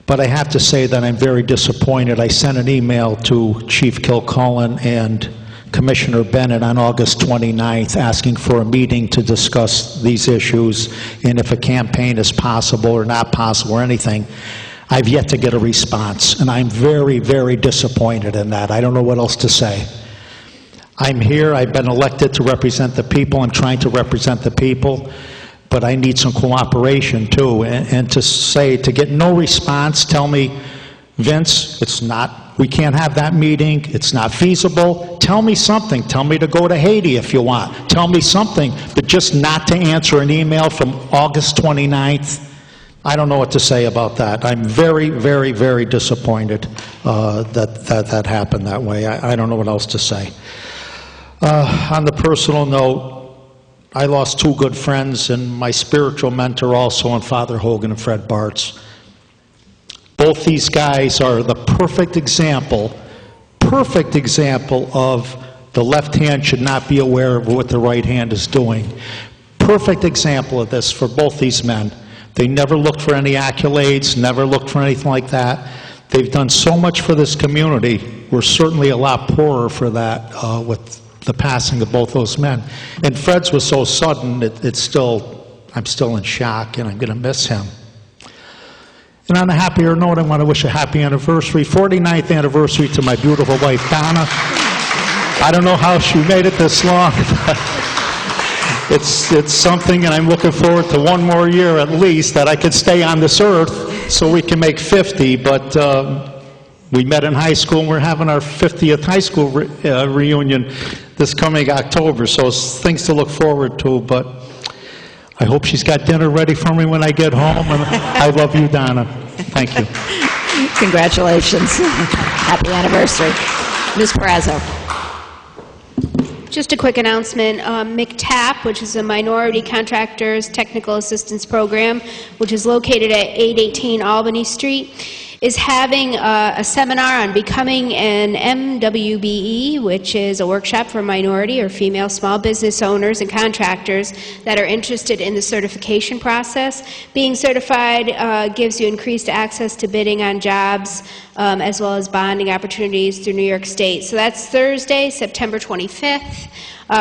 but I have to say that I'm very disappointed. I sent an email to Chief Kilcullen and Commissioner Bennett on August 29th asking for a meeting to discuss these issues and if a campaign is possible or not possible or anything. I've yet to get a response, and I'm very, very disappointed in that. I don't know what else to say. I'm here, I've been elected to represent the people, I'm trying to represent the people, but I need some cooperation too. And to get no response, tell me, Vince, we can't have that meeting, it's not feasible. Tell me something, tell me to go to Haiti if you want. Tell me something, but just not to answer an email from August 29th. I don't know what to say about that. I'm very, very, very disappointed that happened that way. I don't know what else to say. On the personal note, I lost 2 good friends and my spiritual mentor also, and Father Hogan and Fred Bartz. Both these guys are the perfect example of the left hand should not be aware of what the right hand is doing. Perfect example of this for both these men. They never looked for any accolades, never looked for anything like that. They've done so much for this community. We're certainly a lot poorer for that with the passing of both those men. And Fred's was so sudden, I'm still in shock, and I'm going to miss him. And on a happier note, I want to wish a happy anniversary, 49th anniversary to my beautiful wife, Donna. I don't know how she made it this long, but it's something, and I'm looking forward to one more year at least that I could stay on this earth so we can make 50, but we met in high school, and we're having our 50th high school reunion this coming October, so it's things to look forward to, but I hope she's got dinner ready for me when I get home, and I love you, Donna. Thank you. Congratulations. Happy anniversary. Ms. Perazzo. Just a quick announcement. McTAP, which is a Minority Contractors Technical Assistance Program, which is located at 818 Albany Street, is having a seminar on becoming an MWBE, which is a workshop for minority or female small business owners and contractors that are interested in the certification process. Being certified gives you increased access to bidding on jobs, as well as bonding opportunities through New York State. So that's Thursday, September 25th,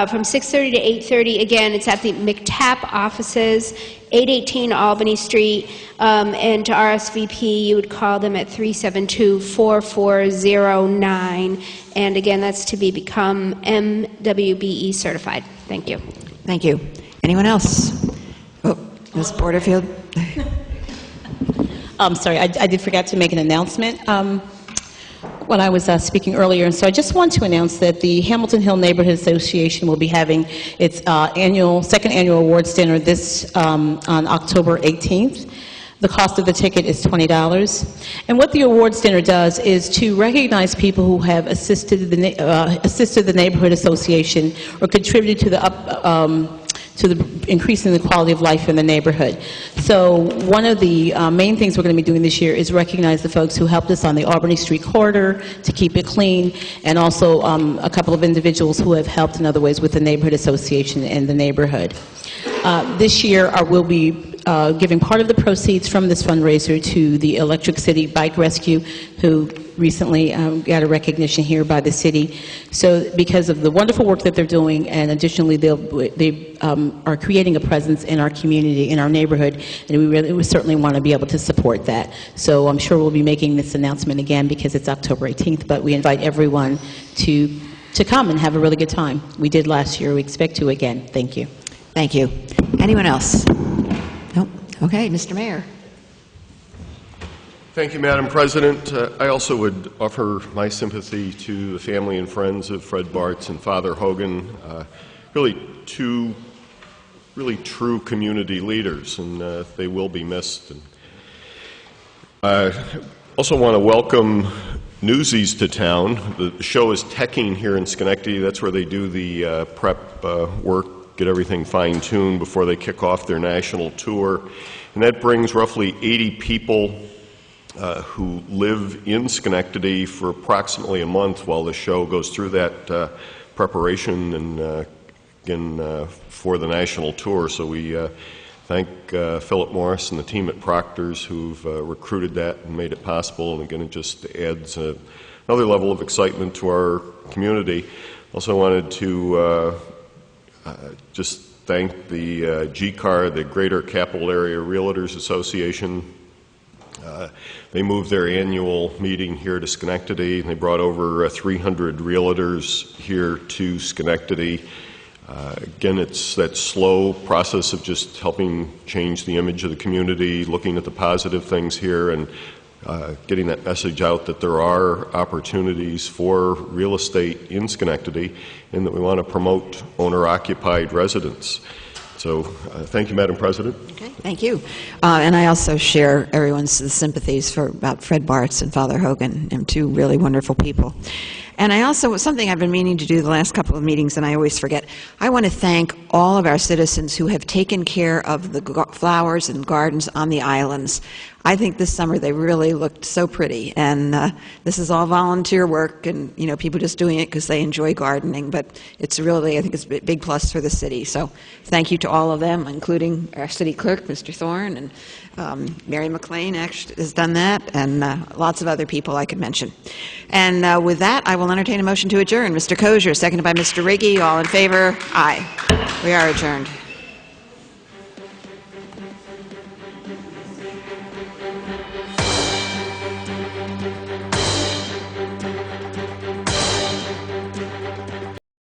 from 6:30 to 8:30. Again, it's at the McTAP offices, 818 Albany Street, and to RSVP, you would call them at 372-4409. And again, that's to become MWBE certified. Thank you. Thank you. Anyone else? Oh, Ms. Porterfield? Sorry, I did forget to make an announcement when I was speaking earlier. And so I just want to announce that the Hamilton Hill Neighborhood Association will be having its second annual awards dinner on October 18th. The cost of the ticket is $20. And what the awards dinner does is to recognize people who have assisted the neighborhood association or contributed to the increasing the quality of life in the neighborhood. So one of the main things we're going to be doing this year is recognize the folks who helped us on the Albany Street corridor to keep it clean, and also a couple of individuals who have helped in other ways with the neighborhood association and the neighborhood. This year, we'll be giving part of the proceeds from this fundraiser to the Electric City Bike Rescue, who recently got a recognition here by the city. So because of the wonderful work that they're doing, and additionally they are creating a presence in our community, in our neighborhood, and we certainly want to be able to support that. So I'm sure we'll be making this announcement again because it's October 18th, but we invite everyone to come and have a really good time. We did last year. We expect to again. Thank you. Thank you. Anyone else? No? Okay, Mr. Mayor. Thank you, Madam President. I also would offer my sympathy to the family and friends of Fred Bartz and Father Hogan, really two really true community leaders, and they will be missed. And I also want to welcome Newsies to town. The show is teching here in Schenectady. That's where they do the prep work, get everything fine-tuned before they kick off their national tour. And that brings roughly 80 people who live in Schenectady for approximately a month while the show goes through that preparation and again for the national tour. So we thank Philip Morris and the team at Proctor's who've recruited that and made it possible. And again, it just adds another level of excitement to our community. Also wanted to just thank the GCAR, the Greater Capital Area Realtors Association. They moved their annual meeting here to Schenectady, and they brought over 300 realtors here to Schenectady. Again, it's that slow process of just helping change the image of the community, looking at the positive things here, and getting that message out that there are opportunities for real estate in Schenectady, and that we want to promote owner-occupied residence. So thank you, Madam President. Okay, thank you. And I also share everyone's sympathies about Fred Bartz and Father Hogan, and two really wonderful people. And I also, something I've been meaning to do the last couple of meetings, and I always forget, I want to thank all of our citizens who have taken care of the flowers and gardens on the islands. I think this summer they really looked so pretty, and this is all volunteer work, and you know, people just doing it because they enjoy gardening, but it's really, I think it's a big plus for the city. So thank you to all of them, including our city clerk, Mr. Thorne, and Mary McLean actually has done that, and lots of other people I could mention. And with that, I will entertain a motion to adjourn. Mr. Kosher, seconded by Mr. Riggi. All in favor? Aye. We are adjourned.